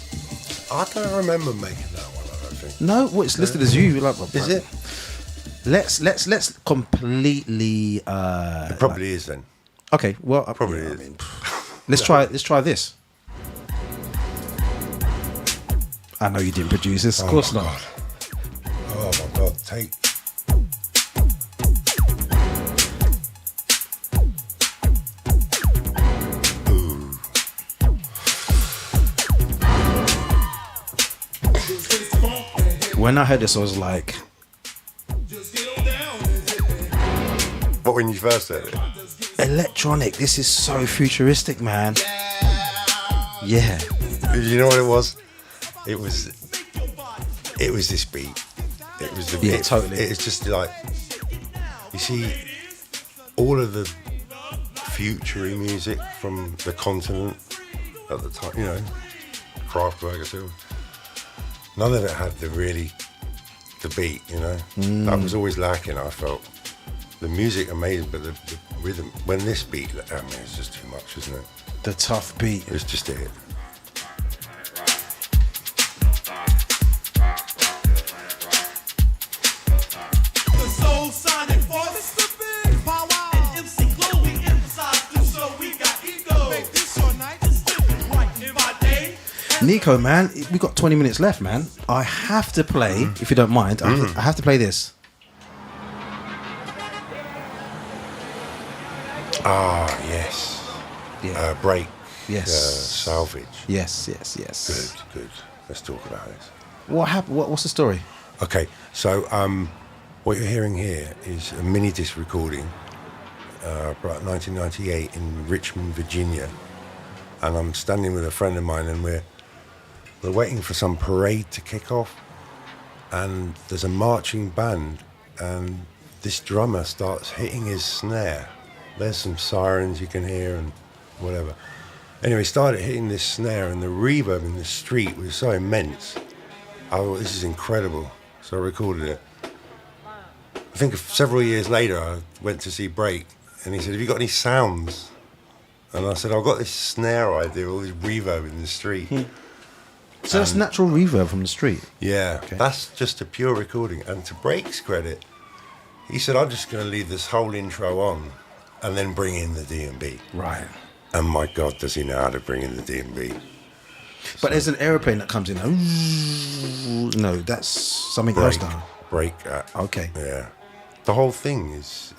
[SPEAKER 2] I don't remember making that one, I don't think.
[SPEAKER 1] No, well, it's listed as you. Like,
[SPEAKER 2] Is it?
[SPEAKER 1] Let's completely.
[SPEAKER 2] It probably is then.
[SPEAKER 1] Okay, well,
[SPEAKER 2] Probably
[SPEAKER 1] yeah,
[SPEAKER 2] is.
[SPEAKER 1] I mean, let's try this. I know you didn't produce this, of course
[SPEAKER 2] my
[SPEAKER 1] not.
[SPEAKER 2] God. Oh my God! Take.
[SPEAKER 1] When I heard this, I was like,
[SPEAKER 2] But when you first said it,
[SPEAKER 1] electronic. This is so futuristic, man. Yeah.
[SPEAKER 2] you know what it was? It was this beat. It was the
[SPEAKER 1] Yeah, totally.
[SPEAKER 2] It's just like, you see, all of the future music from the continent at the time, Kraftwerk or so. None of it had the beat, That was always lacking, I felt. The music amazing, but the rhythm, when this beat, it's just too much, isn't it?
[SPEAKER 1] The tough beat.
[SPEAKER 2] It's just it.
[SPEAKER 3] The soul sonic force, power and MC Glow, we emphasize do so, we got ego. Make this your night, right in my day.
[SPEAKER 1] Nico, man, we got 20 minutes left, man. I have to play, if you don't mind, I have to play this.
[SPEAKER 2] Ah, yes.
[SPEAKER 1] Yeah.
[SPEAKER 2] Break.
[SPEAKER 1] Yes.
[SPEAKER 2] Salvage.
[SPEAKER 1] Yes.
[SPEAKER 2] Good. Let's talk about this.
[SPEAKER 1] What happened? What's the story?
[SPEAKER 2] Okay, so what you're hearing here is a mini disc recording, about 1998 in Richmond, Virginia, and I'm standing with a friend of mine, and we're waiting for some parade to kick off, and there's a marching band, and this drummer starts hitting his snare. There's some sirens you can hear and whatever. Anyway, he started hitting this snare, and the reverb in the street was so immense. I thought, this is incredible. So I recorded it. I think several years later, I went to see Break, and he said, have you got any sounds? And I said, I've got this snare idea, all this reverb in the street.
[SPEAKER 1] So that's natural reverb from the street?
[SPEAKER 2] Yeah,
[SPEAKER 1] Okay.
[SPEAKER 2] that's just a pure recording. And to Break's credit, he said, I'm just going to leave this whole intro on and then bring in the D&B.
[SPEAKER 1] Right.
[SPEAKER 2] And my God, does he know how to bring in the D&B?
[SPEAKER 1] But there's an aeroplane that comes in. No, that's something else now.
[SPEAKER 2] Break.
[SPEAKER 1] Okay.
[SPEAKER 2] Yeah. The whole thing is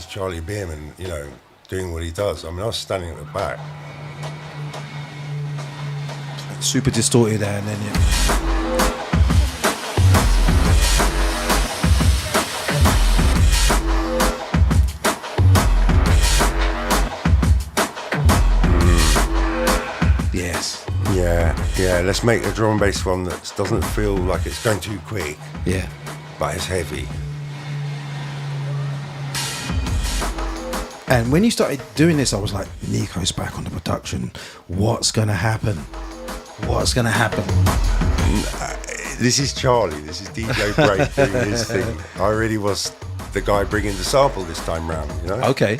[SPEAKER 2] Charlie Bierman, you know, doing what he does. I mean, I was standing at the back.
[SPEAKER 1] Super distorted and then Yes.
[SPEAKER 2] Yeah. Let's make a drum and bass one that doesn't feel like it's going too quick,
[SPEAKER 1] Yeah.
[SPEAKER 2] but it's heavy.
[SPEAKER 1] And when you started doing this, I was like, Nico's back on the production. What's going to happen? What's going to happen?
[SPEAKER 2] This is Charlie. This is DJ Break doing his thing. I really was the guy bringing the sample this time round, you know?
[SPEAKER 1] Okay.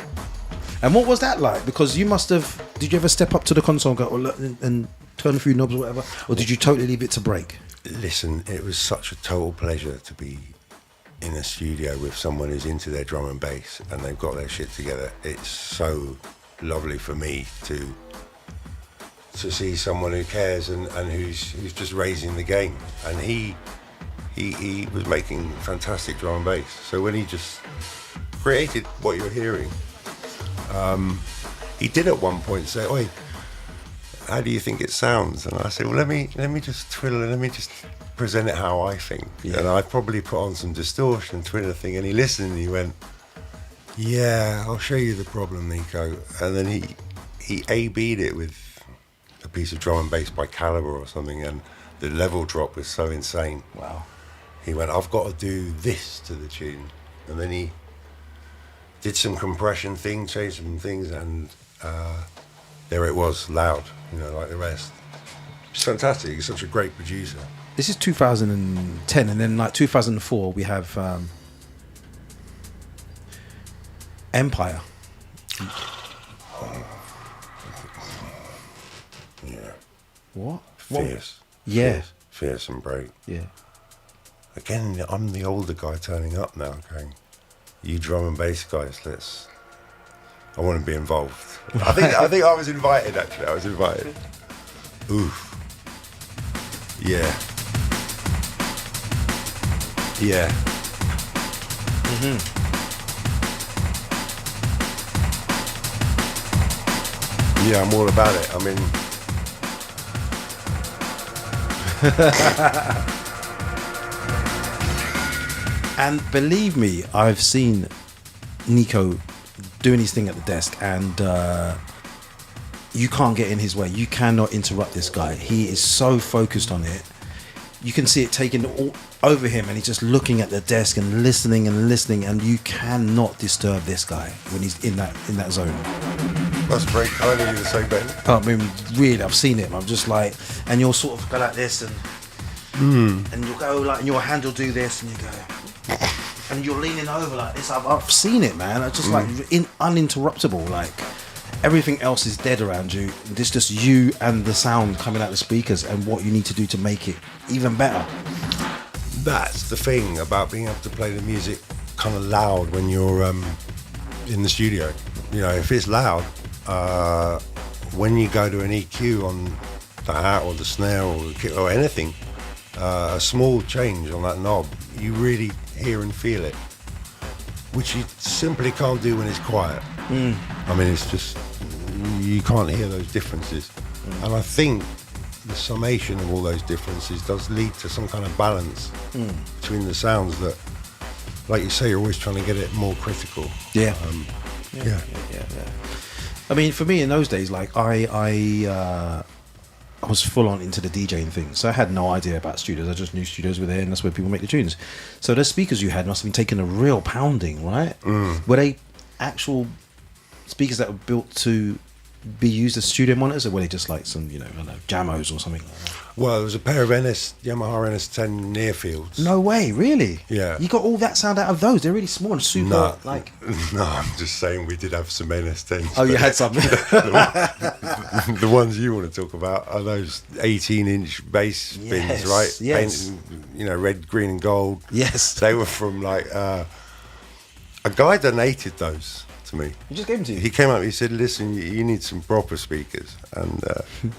[SPEAKER 1] And what was that like? Because you must have... Did you ever step up to the console and go, oh, look, and turn a few knobs or whatever? Or did you totally leave it to Break?
[SPEAKER 2] Listen, it was such a total pleasure to be in a studio with someone who's into their drum and bass and they've got their shit together. It's so lovely for me to see someone who cares and who's just raising the game. And he was making fantastic drum and bass. So when he just created what you're hearing, he did at one point say, "Oi, how do you think it sounds?" And I said, "Well, let me just twiddle it. Let me just present it how I think."
[SPEAKER 1] Yeah.
[SPEAKER 2] And I probably put on some distortion, twiddle thing, and he listened and he went, "Yeah, I'll show you the problem, Nico." And then he A-B'd it with a piece of drum and bass by Calibre or something, and the level drop was so insane.
[SPEAKER 1] Wow.
[SPEAKER 2] He went, "I've got to do this to the tune," and then he did some compression thing, changed some things, and there it was, loud, you know, like the rest. It's fantastic. He's such a great producer.
[SPEAKER 1] This is 2010, and then like 2004, we have Empire.
[SPEAKER 2] Yeah,
[SPEAKER 1] What?
[SPEAKER 2] fierce.
[SPEAKER 1] Yeah.
[SPEAKER 2] Fierce and Break.
[SPEAKER 1] Yeah.
[SPEAKER 2] Again, I'm the older guy turning up now, going, "You drum and bass guys, I want to be involved." I think I was invited, actually. I was invited. Oof. Yeah. Yeah. Yeah, I'm all about it. I mean,
[SPEAKER 1] And believe me, I've seen Nico doing his thing at the desk, and you can't get in his way. You cannot interrupt this guy. He is so focused on it. You can see it taking all over him, and he's just looking at the desk and listening, and you cannot disturb this guy when he's in that zone.
[SPEAKER 2] that's very kind of you to say, Ben.
[SPEAKER 1] I mean, really, I've seen it. I'm just like, and you'll sort of go like this, and you'll go like, and your hand will do this, and you go, and you're leaning over like this. I've seen it, man. It's just like uninterruptible. Like everything else is dead around you. It's just you and the sound coming out the speakers, and what you need to do to make it even better.
[SPEAKER 2] That's the thing about being able to play the music kind of loud when you're in the studio. You know, if it's loud, when you go to an EQ on the hat or the snare or the kick or anything, a small change on that knob, you really hear and feel it, which you simply can't do when it's quiet. I mean, it's just, you can't hear those differences. And I think the summation of all those differences does lead to some kind of balance between the sounds that, like you say, you're always trying to get it more critical.
[SPEAKER 1] Yeah.
[SPEAKER 2] Yeah.
[SPEAKER 1] I mean, for me in those days, like I I was full on into the DJing thing, so I had no idea about studios. I just knew studios were there, and that's where people make the tunes. So the speakers you had must have been taking a real pounding, right? Were they actual speakers that were built to be used as studio monitors, or were they just like some, I don't know, Jamos or something like that?
[SPEAKER 2] Well, it was a pair of Yamaha NS10 near fields.
[SPEAKER 1] No way, really?
[SPEAKER 2] Yeah.
[SPEAKER 1] You got all that sound out of those? They're really small and super,
[SPEAKER 2] No,
[SPEAKER 1] like...
[SPEAKER 2] No, I'm just saying we did have some NS10s.
[SPEAKER 1] Oh, you had some.
[SPEAKER 2] The ones you want to talk about are those 18-inch bass bins, right?
[SPEAKER 1] Yes.
[SPEAKER 2] Painted, red, green, and gold.
[SPEAKER 1] Yes.
[SPEAKER 2] They were from like a guy donated those to me.
[SPEAKER 1] You just gave them to you?
[SPEAKER 2] He came up. He said, "Listen, you need some proper speakers." And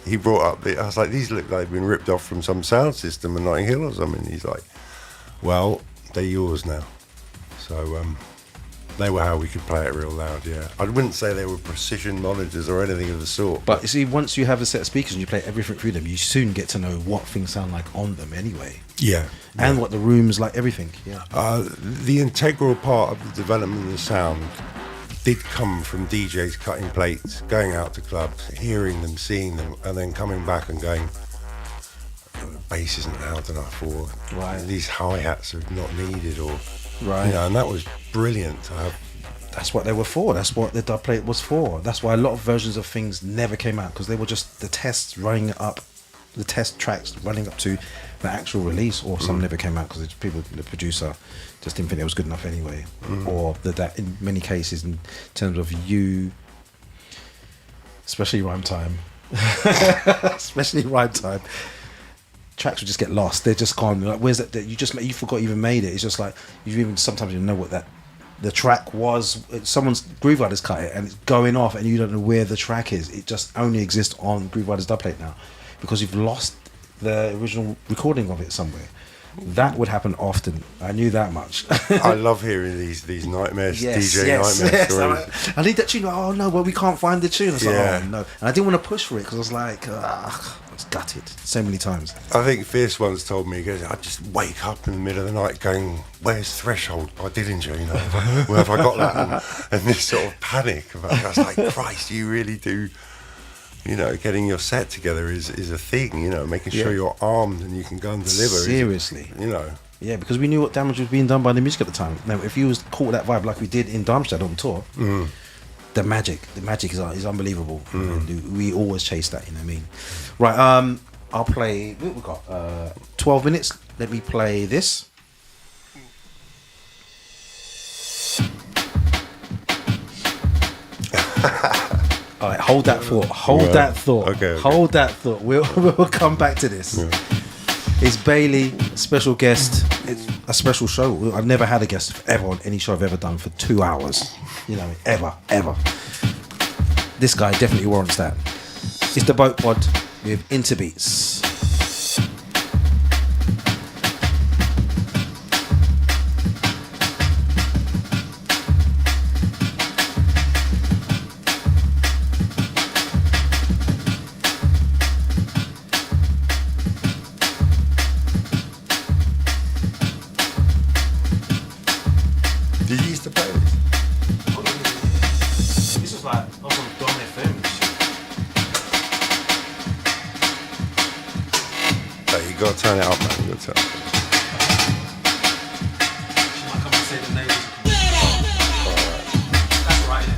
[SPEAKER 2] he brought up. I was like, "These look like they've been ripped off from some sound system in Notting Hill or something." He's like, "Well, they're yours now." So they were how we could play it real loud. Yeah, I wouldn't say they were precision monitors or anything of the sort.
[SPEAKER 1] But you see, once you have a set of speakers and you play everything through them, you soon get to know what things sound like on them anyway.
[SPEAKER 2] Yeah.
[SPEAKER 1] And what the room's like, everything. Yeah.
[SPEAKER 2] The integral part of the development of the sound did come from DJs cutting plates, going out to clubs, hearing them, seeing them, and then coming back and going, "Oh, the bass isn't loud enough," or
[SPEAKER 1] Right.
[SPEAKER 2] "These hi-hats are not needed," or
[SPEAKER 1] Right.
[SPEAKER 2] and that was brilliant to have.
[SPEAKER 1] That's what they were for. That's what the dub plate was for. That's why a lot of versions of things never came out, because they were just the tests running up, the test tracks running up to the actual release, or some never came out because the producer just didn't think it was good enough anyway, or that in many cases, in terms of especially rhyme time, tracks would just get lost. They're just gone. Like, where's that? You forgot you even made it. It's just like you even sometimes you know what the track was. Someone's Groove Riders cut it and it's going off, and you don't know where the track is. It just only exists on Groove Riders dubplate now, because you've lost the original recording of it somewhere. That would happen often. I knew that much.
[SPEAKER 2] I love hearing these nightmares, DJ
[SPEAKER 1] yes.
[SPEAKER 2] nightmare stories.
[SPEAKER 1] I need that tune. Oh no, well we can't find the tune. I was like,
[SPEAKER 2] Yeah.
[SPEAKER 1] oh no, and I didn't want to push for it because I was like, I was gutted so many times.
[SPEAKER 2] I think Fierce once told me, he goes, "I just wake up in the middle of the night going, where's Threshold by Dillinger, where have I got that?" And this sort of panic about it. I was like, Christ, you really do, getting your set together is a thing, making sure you're armed and you can go and deliver.
[SPEAKER 1] Seriously. Yeah, because we knew what damage was being done by the music at the time. Now, if you was caught that vibe like we did in Darmstadt on tour, the magic is unbelievable. We always chase that, you know what I mean? Right, I'll play, we've got 12 minutes. Let me play this. All right, hold that thought. That thought.
[SPEAKER 2] Okay.
[SPEAKER 1] Hold that thought. We'll come back to this. Yeah. It's Bailey, special guest. It's a special show. I've never had a guest ever on any show I've ever done for 2 hours. Ever. This guy definitely warrants that. It's the BoAt Pod with Intabeats.
[SPEAKER 2] Did you used to play this?
[SPEAKER 1] This was like up on Dom FM.
[SPEAKER 2] So you got to turn it up, man. You got to turn it up.
[SPEAKER 1] She might come and say the neighbours. That's right.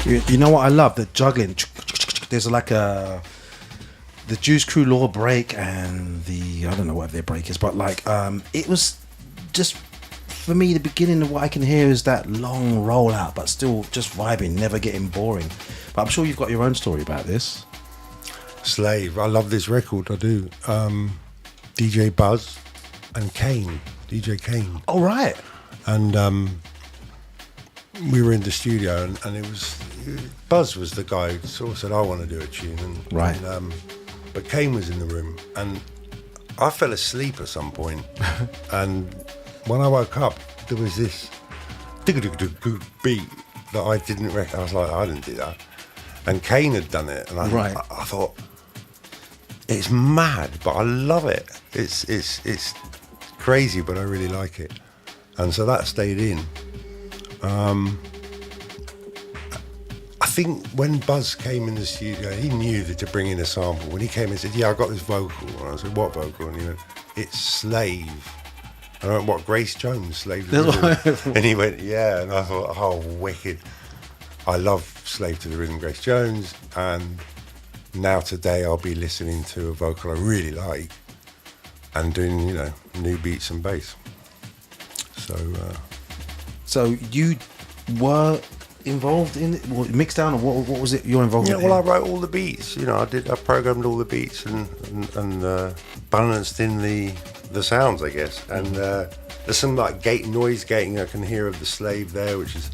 [SPEAKER 1] You know what I love? The juggling. There's like the Juice Crew Law break and the, I don't know what their break is, but like it was just, for me, the beginning of what I can hear is that long rollout, but still just vibing, never getting boring. But I'm sure you've got your own story about this.
[SPEAKER 2] Slave. I love this record. I do. DJ Buzz and Kane. DJ Kane.
[SPEAKER 1] Oh, right.
[SPEAKER 2] And we were in the studio, and it was Buzz was the guy who sort of said, "I want to do a tune," and
[SPEAKER 1] right.
[SPEAKER 2] And, but Kane was in the room, and I fell asleep at some point, and when I woke up, there was this beat that I didn't reckon. I was like, I didn't do that, and Kane had done it, and I thought, it's mad, but I love it. It's crazy, but I really like it, and so that stayed in. I think when Buzz came in the studio, he knew that to bring in a sample. When he came in and said, "Yeah, I got this vocal," and I said, "What vocal?" And he went, "It's Slave." And I went, "What, Grace Jones, Slave to the Rhythm?" And he went, "Yeah." And I thought, oh, wicked. I love Slave to the Rhythm, Grace Jones, and now today I'll be listening to a vocal I really like and doing, new beats and bass.
[SPEAKER 1] So you were involved in it, mixed down, or what was it your involvement?
[SPEAKER 2] Yeah, well, I wrote all the beats. I programmed all the beats and balanced in the sounds, I guess. And there's some like noise gating I can hear of the Slave there, which is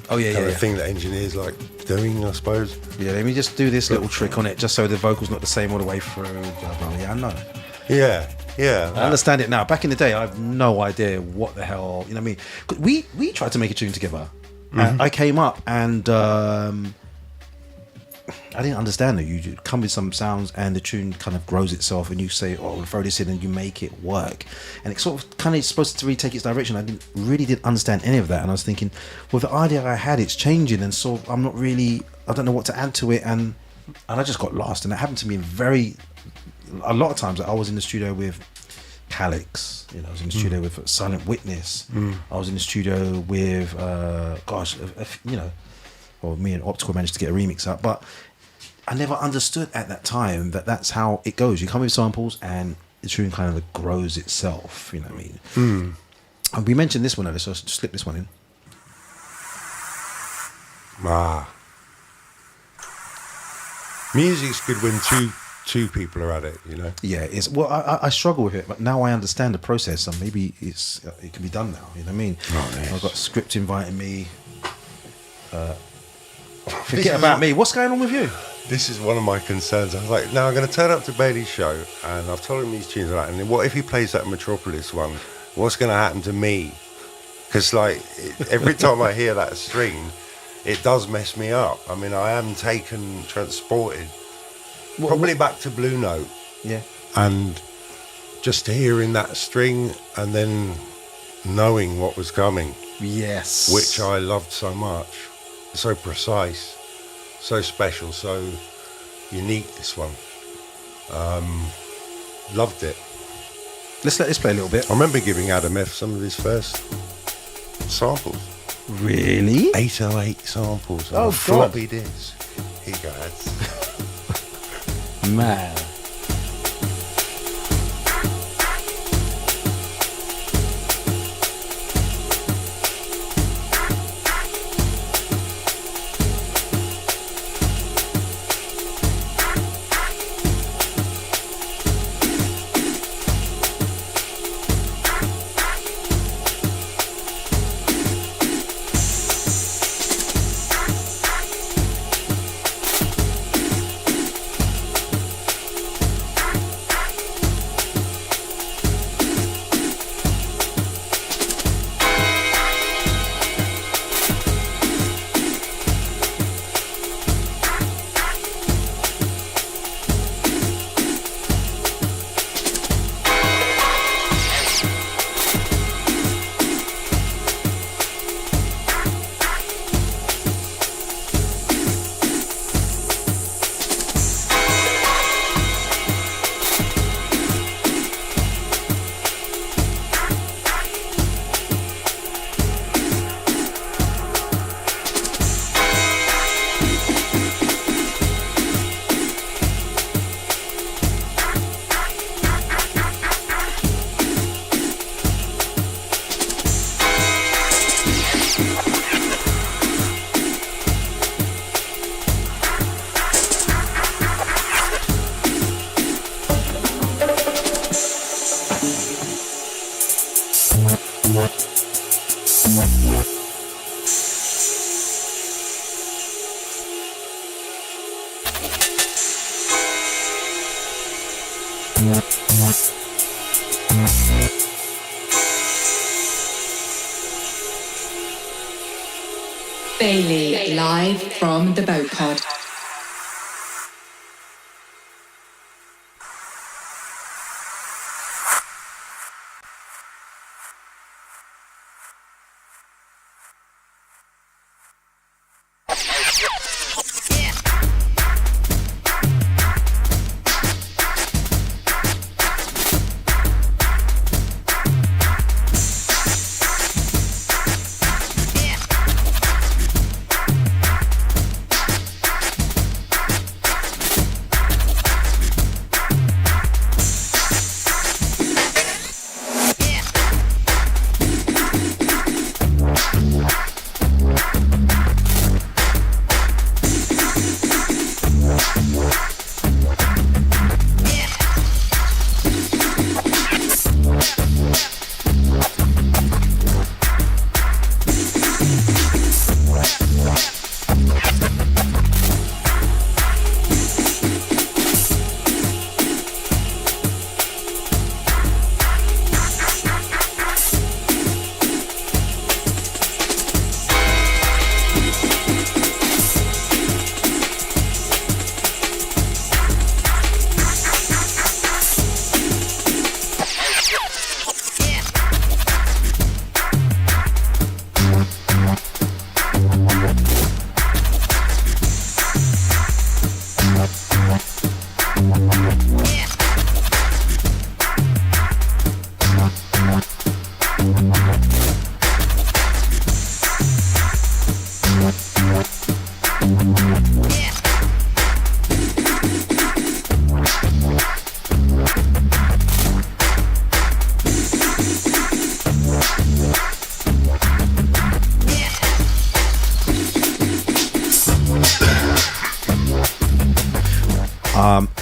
[SPEAKER 2] the thing that engineers like doing, I suppose.
[SPEAKER 1] Yeah, let me just do this little trick on it, just so the vocal's not the same all the way through. Yeah, I know.
[SPEAKER 2] Yeah.
[SPEAKER 1] I understand it now. Back in the day, I have no idea what the hell, you know what I mean? We tried to make a tune together. Mm-hmm. I came up and I didn't understand it. You come with some sounds and the tune kind of grows itself, and you say, "Oh, we'll throw this in," and you make it work. And it's sort of kind of supposed to retake its direction. I didn't understand any of that, and I was thinking, well, the idea I had, it's changing, and so I don't know what to add to it, and I just got lost. And it happened to me a lot of times. I was in the studio with Calix, I was in the studio with Silent Witness. I was in the studio with me and Optical managed to get a remix up, but I never understood at that time that that's how it goes. You come with samples and the tune kind of grows itself, you know what I mean? And we mentioned this one earlier, so I'll slip this one in.
[SPEAKER 2] Music's good when two people are at it,
[SPEAKER 1] Yeah, I struggle with it, but now I understand the process, and maybe it can be done now, you know what I mean?
[SPEAKER 2] Yes.
[SPEAKER 1] I've got Script inviting me. Forget about me. What's going on with you?
[SPEAKER 2] This is one of my concerns. I was like, now I'm going to turn up to Bailey's show, and I've told him these tunes are like, and then what if he plays that Metropolis one? What's going to happen to me? Because every time I hear that string, it does mess me up. I mean, I am transported, probably back to Blue Note.
[SPEAKER 1] Yeah.
[SPEAKER 2] And just hearing that string and then knowing what was coming.
[SPEAKER 1] Yes.
[SPEAKER 2] Which I loved so much. So precise, so special, so unique, this one. Loved it.
[SPEAKER 1] Let's let this play a little bit.
[SPEAKER 2] I remember giving Adam F some of his first samples.
[SPEAKER 1] Really?
[SPEAKER 2] 808 samples on
[SPEAKER 1] Oh,
[SPEAKER 2] a floppy disk. Here you go, lads.
[SPEAKER 1] Man.
[SPEAKER 6] Bailey, live from the Boat Pod.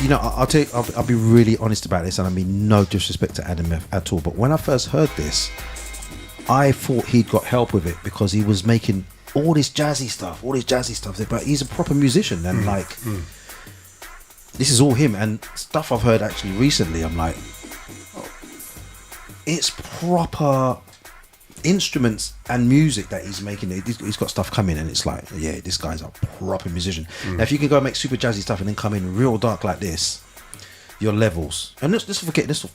[SPEAKER 1] You know, I'll be really honest about this, and I mean no disrespect to Adam at all, but when I first heard this, I thought he'd got help with it because he was making all this jazzy stuff, but he's a proper musician, and this is all him. And stuff I've heard actually recently, I'm like, oh, it's proper instruments and music that he's making. He's got stuff coming, and it's like, yeah, this guy's a proper musician. Now, if you can go and make super jazzy stuff and then come in real dark like this, your levels. And let's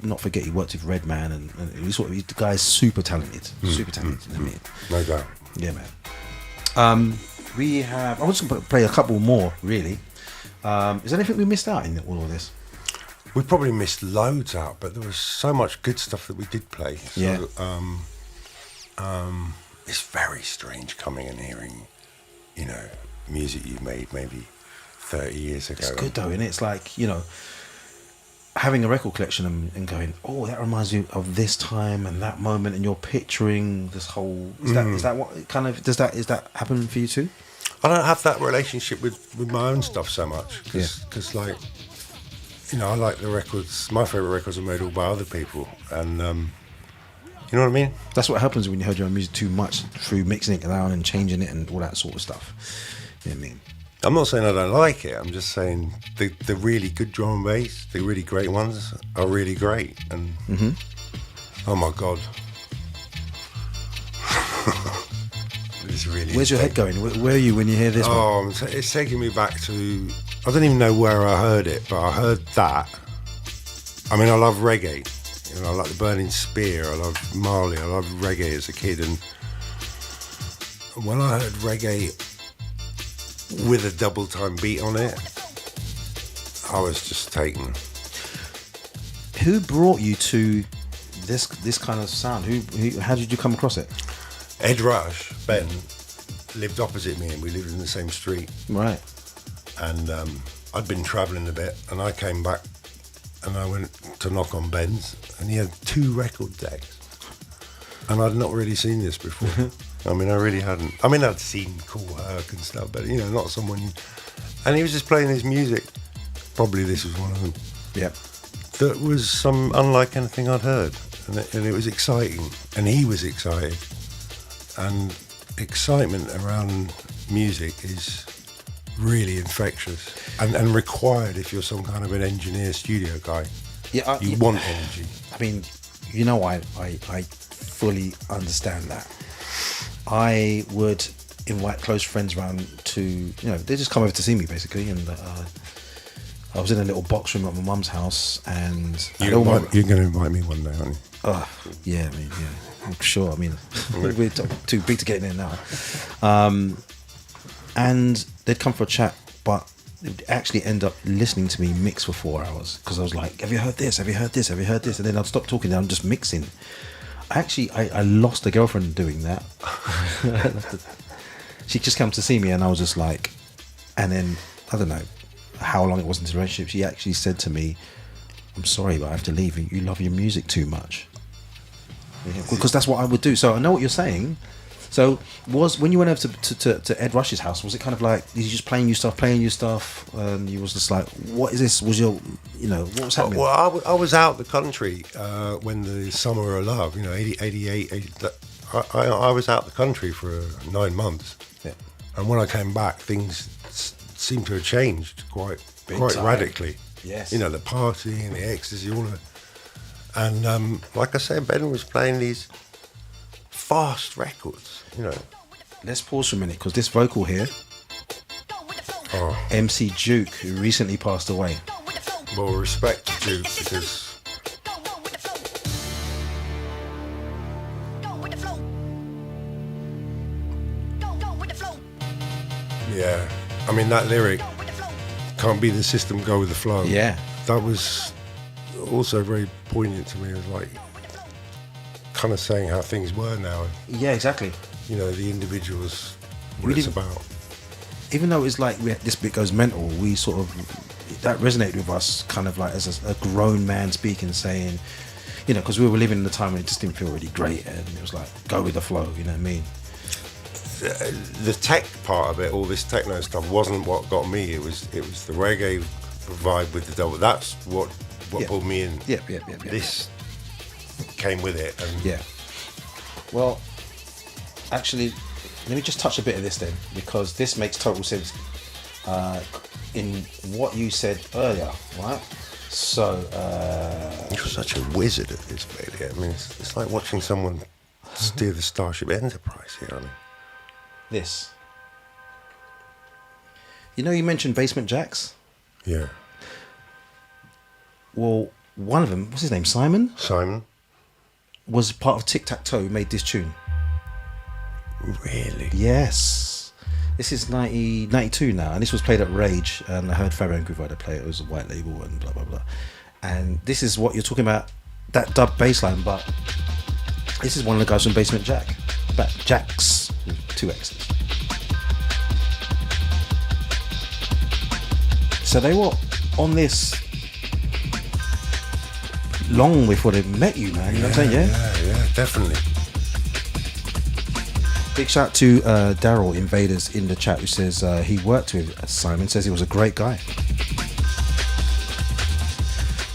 [SPEAKER 1] not forget he worked with Redman, and the guy's super talented. Super talented. I mean,
[SPEAKER 2] No doubt.
[SPEAKER 1] yeah, man. We have. I was going to play a couple more. Really, is there anything we missed out in all of this?
[SPEAKER 2] We probably missed loads out, but there was so much good stuff that we did play. So,
[SPEAKER 1] Yeah.
[SPEAKER 2] It's very strange coming and hearing, you know, music you made maybe 30 years ago.
[SPEAKER 1] It's good though, innit? It's like, you know, having a record collection and going, oh, that reminds you of this time and that moment, and you're picturing this whole. Is that what kind of is that happen for you too?
[SPEAKER 2] I don't have that relationship with my own stuff so much because like, you know, I like the records. My favourite records are made all by other people, and you know what I mean?
[SPEAKER 1] That's what happens when you heard your own music too much through mixing it around and changing it and all that sort of stuff. You know what I mean?
[SPEAKER 2] I'm not saying I don't like it. I'm just saying the really good drum and bass, the really great ones, are really great. And oh my god, it's really.
[SPEAKER 1] Where's your head going? Where are you when you hear this one?
[SPEAKER 2] Oh, it's taking me back to. I don't even know where I heard it, but I heard that. I mean, I love reggae. You know, I like the Burning Spear. I love Marley. I love reggae as a kid, and when I heard reggae with a double time beat on it, I was just taken.
[SPEAKER 1] Who brought you to this kind of sound? How did you come across it?
[SPEAKER 2] Ed Rush, Ben, lived opposite me, and we lived in the same street.
[SPEAKER 1] Right.
[SPEAKER 2] And I'd been travelling a bit, and I came back, and I went to knock on Ben's, and he had 2 record decks, and I'd not really seen this before. I mean, I really hadn't. I mean, I'd seen Cool Herc and stuff, but, you know, not someone... And he was just playing his music. Probably this was one of them.
[SPEAKER 1] Yep.
[SPEAKER 2] That was unlike anything I'd heard. And it was exciting. And he was excited. and excitement around music is really infectious and required if you're some kind of an engineer studio guy.
[SPEAKER 1] Yeah,
[SPEAKER 2] you want energy.
[SPEAKER 1] I mean, you know, I fully understand that. I would invite close friends around to, you know, they just come over to see me basically, and I was in a little box room at my mum's house, and
[SPEAKER 2] you're going to invite me one day, aren't you?
[SPEAKER 1] Yeah, I mean, yeah, I'm sure. I mean, we're too big to get in there now. And they'd come for a chat, but they'd actually end up listening to me mix for 4 hours because I was like, "Have you heard this? Have you heard this? Have you heard this?" And then I'd stop talking and I'm just mixing. I lost a girlfriend doing that. She just came to see me, and I was just like, and then I don't know how long it was into the relationship. She actually said to me, "I'm sorry, but I have to leave. You love your music too much." Yeah, because that's what I would do. So I know what you're saying. So when you went over to Ed Rush's house, was it kind of like, is he just playing you stuff, and you was just like, what is this? Was your, you know, what was happening?
[SPEAKER 2] Well, I was out the country when the Summer of Love, you know, 88, I was out the country for 9 months.
[SPEAKER 1] Yeah.
[SPEAKER 2] And when I came back, things seemed to have changed quite radically.
[SPEAKER 1] Yes.
[SPEAKER 2] You know, the party and the ecstasy, all of it. And like I said, Ben was playing these fast records, you know.
[SPEAKER 1] Let's pause for a minute, because this vocal here, MC Duke, who recently passed away.
[SPEAKER 2] Well, respect to Duke, because yeah, I mean, that lyric, "Can't be the system, go with the flow."
[SPEAKER 1] Yeah.
[SPEAKER 2] That was also very poignant to me. It was like kind of saying how things were now.
[SPEAKER 1] Yeah, exactly.
[SPEAKER 2] You know, the individuals, what it's about.
[SPEAKER 1] Even though it's like this bit goes mental, we sort of, that resonated with us kind of like as a grown man speaking, saying, you know, because we were living in a time when it just didn't feel really great, and it was like, go with the flow, you know what I mean?
[SPEAKER 2] The tech part of it, all this techno stuff, wasn't what got me. It was the reggae vibe with the double. That's what pulled me in.
[SPEAKER 1] Yeah.
[SPEAKER 2] This came with it. And
[SPEAKER 1] yeah. Well, actually, let me just touch a bit of this then, because this makes total sense in what you said earlier, right? So
[SPEAKER 2] you're such a wizard at this, baby. I mean, it's like watching someone steer the Starship Enterprise here. I mean,
[SPEAKER 1] this. You know, you mentioned Basement Jaxx.
[SPEAKER 2] Yeah.
[SPEAKER 1] Well, one of them, what's his name? Simon, was part of Tic Tac Toe, who made this tune.
[SPEAKER 2] Really?
[SPEAKER 1] Yes. This is 92 now, and this was played at Rage, and I heard Fabian Gruvada play it. It was a white label and blah blah blah. And this is what you're talking about, that dub bass line, but this is one of the guys from Basement Jaxx, with 2 X's. So they were on this long before they met you, man. You know what I'm saying?
[SPEAKER 2] Yeah, definitely.
[SPEAKER 1] Big shout out to Daryl Invaders in the chat, who says he worked with Simon, says he was a great guy.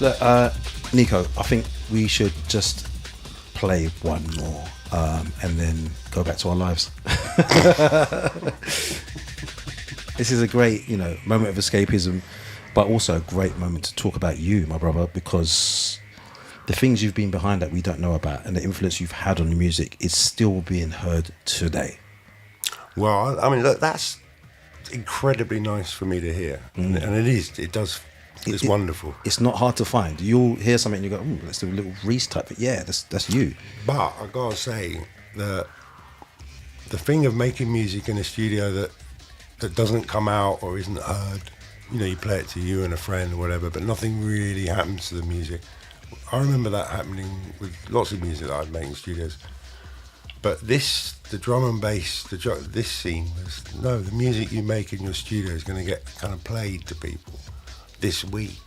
[SPEAKER 1] Look, Nico, I think we should just play one more and then go back to our lives. This is a great, you know, moment of escapism, but also a great moment to talk about you, my brother, because the things you've been behind that we don't know about, and the influence you've had on the music, is still being heard today.
[SPEAKER 2] Well, I mean, look, that's incredibly nice for me to hear, and it's wonderful.
[SPEAKER 1] It's not hard to find. You'll hear something and you go, "Ooh, let's do a little Reese type." But yeah, that's you.
[SPEAKER 2] But I gotta say that the thing of making music in a studio that doesn't come out or isn't heard, you know, you play it to you and a friend or whatever, but nothing really happens to the music. I remember that happening with lots of music that I'd made in studios. But the drum and bass, this scene was, no, the music you make in your studio is going to get kind of played to people this week.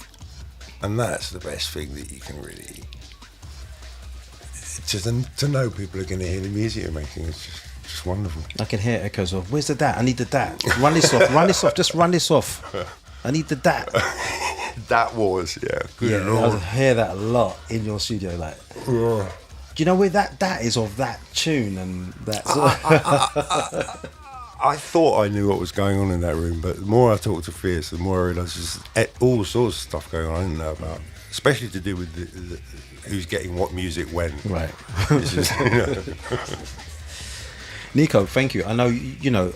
[SPEAKER 2] And that's the best thing that you can really, to know people are going to hear the music you're making. It's just wonderful.
[SPEAKER 1] I can hear echoes of, where's the dat? I need the dat. Run this off, just run this off. I need the dat.
[SPEAKER 2] That was, yeah. Good
[SPEAKER 1] Lord. I hear that a lot in your studio, like, you know where that is of that tune and that?
[SPEAKER 2] I thought I knew what was going on in that room, but the more I talked to Fierce, the more I realised there's all sorts of stuff going on I didn't know about, especially to do with who's getting what music when.
[SPEAKER 1] Right.
[SPEAKER 2] It's just, you know.
[SPEAKER 1] Nico, thank you. I know you know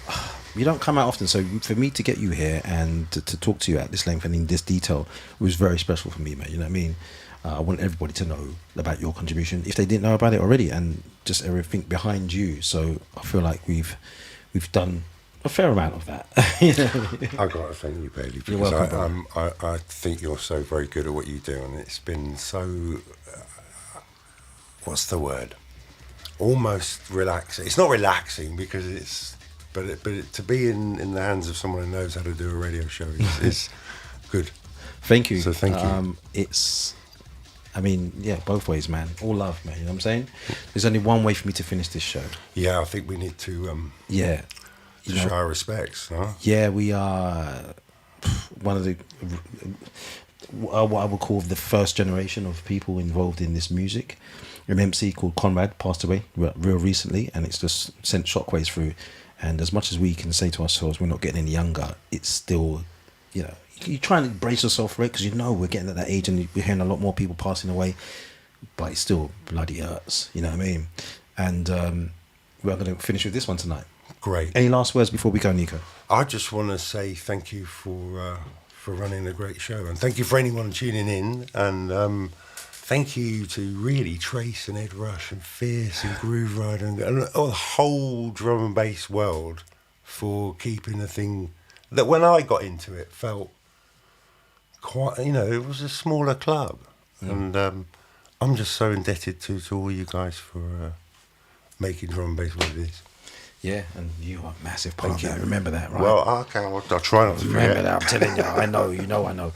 [SPEAKER 1] you don't come out often, so for me to get you here and to talk to you at this length and in this detail was very special for me, man. You know what I mean? I want everybody to know about your contribution if they didn't know about it already, and just everything behind you. So I feel like we've done a fair amount of that. You know?
[SPEAKER 2] I've got to thank you, Bailey,
[SPEAKER 1] You're
[SPEAKER 2] because
[SPEAKER 1] welcome,
[SPEAKER 2] I think you're so very good at what you do, and it's been so what's the word? Almost relaxing. It's not relaxing because it's, but to be in the hands of someone who knows how to do a radio show is good.
[SPEAKER 1] Thank you.
[SPEAKER 2] So thank you.
[SPEAKER 1] It's, I mean, yeah, both ways, man. All love, man. You know what I'm saying? There's only one way for me to finish this show.
[SPEAKER 2] Yeah, I think we need to
[SPEAKER 1] Yeah. You know,
[SPEAKER 2] show our respects. Huh?
[SPEAKER 1] yeah, we are one of the what I would call the first generation of people involved in this music. An MC called Conrad passed away real recently, and it's just sent shockwaves through. And as much as we can say to ourselves we're not getting any younger, it's still, you know, you try and brace yourself for it because you know we're getting at that age and we're hearing a lot more people passing away, but it still bloody hurts. You know what I mean? And we're going to finish with this one tonight.
[SPEAKER 2] Great.
[SPEAKER 1] Any last words before we go, Nico?
[SPEAKER 2] I just want to say thank you for running a great show, and thank you for anyone tuning in, and thank you to really Trace and Ed Rush and Fierce and Groove Rider and the whole drum and bass world for keeping a thing that when I got into it felt quite, you know, it was a smaller club, and I'm just so indebted to all you guys for making drum and bass what it is.
[SPEAKER 1] Yeah, and you are a massive part of that. Remember that, right?
[SPEAKER 2] Well, okay, I'll try not to forget.
[SPEAKER 1] Remember that, I'm telling you. I know, you know, I know.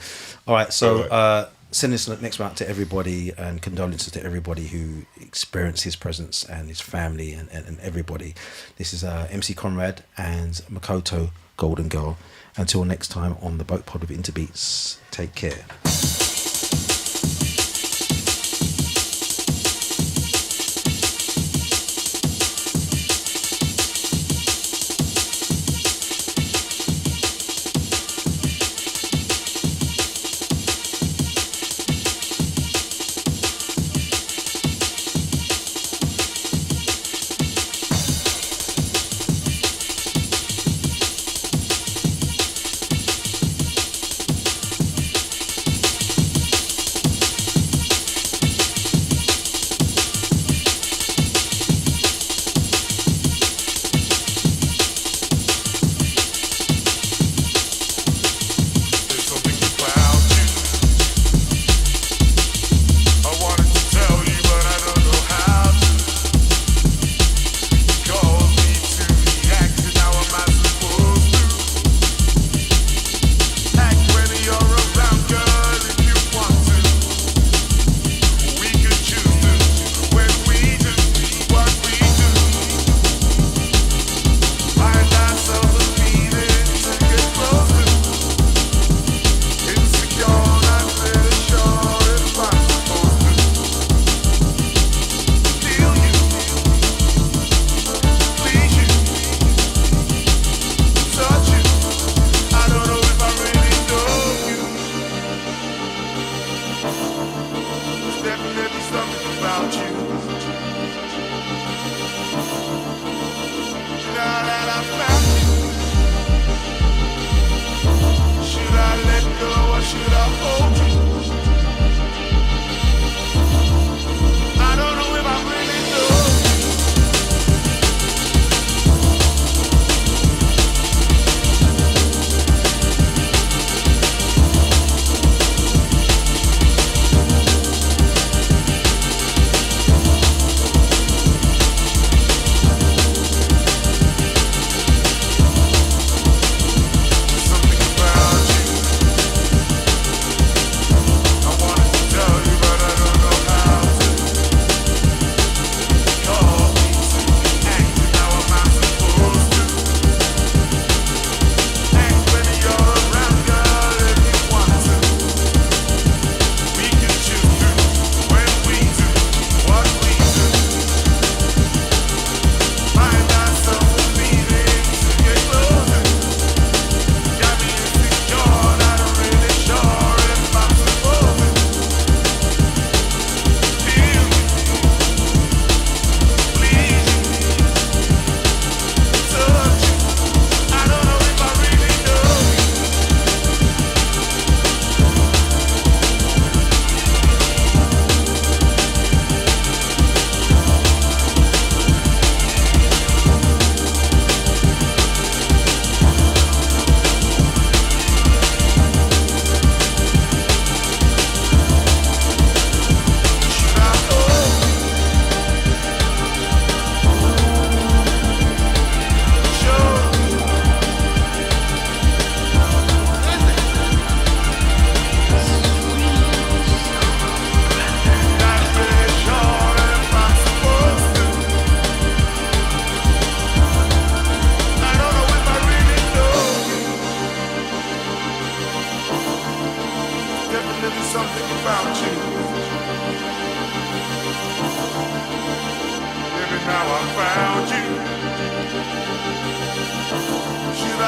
[SPEAKER 1] All right, so send this next one out to everybody, and condolences to everybody who experienced his presence and his family and everybody. This is MC Conrad and Makoto Golden Girl. Until next time on the Boat Pod with Intabeats, take care.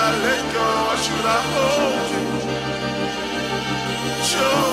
[SPEAKER 3] I let go or should I hold you? Should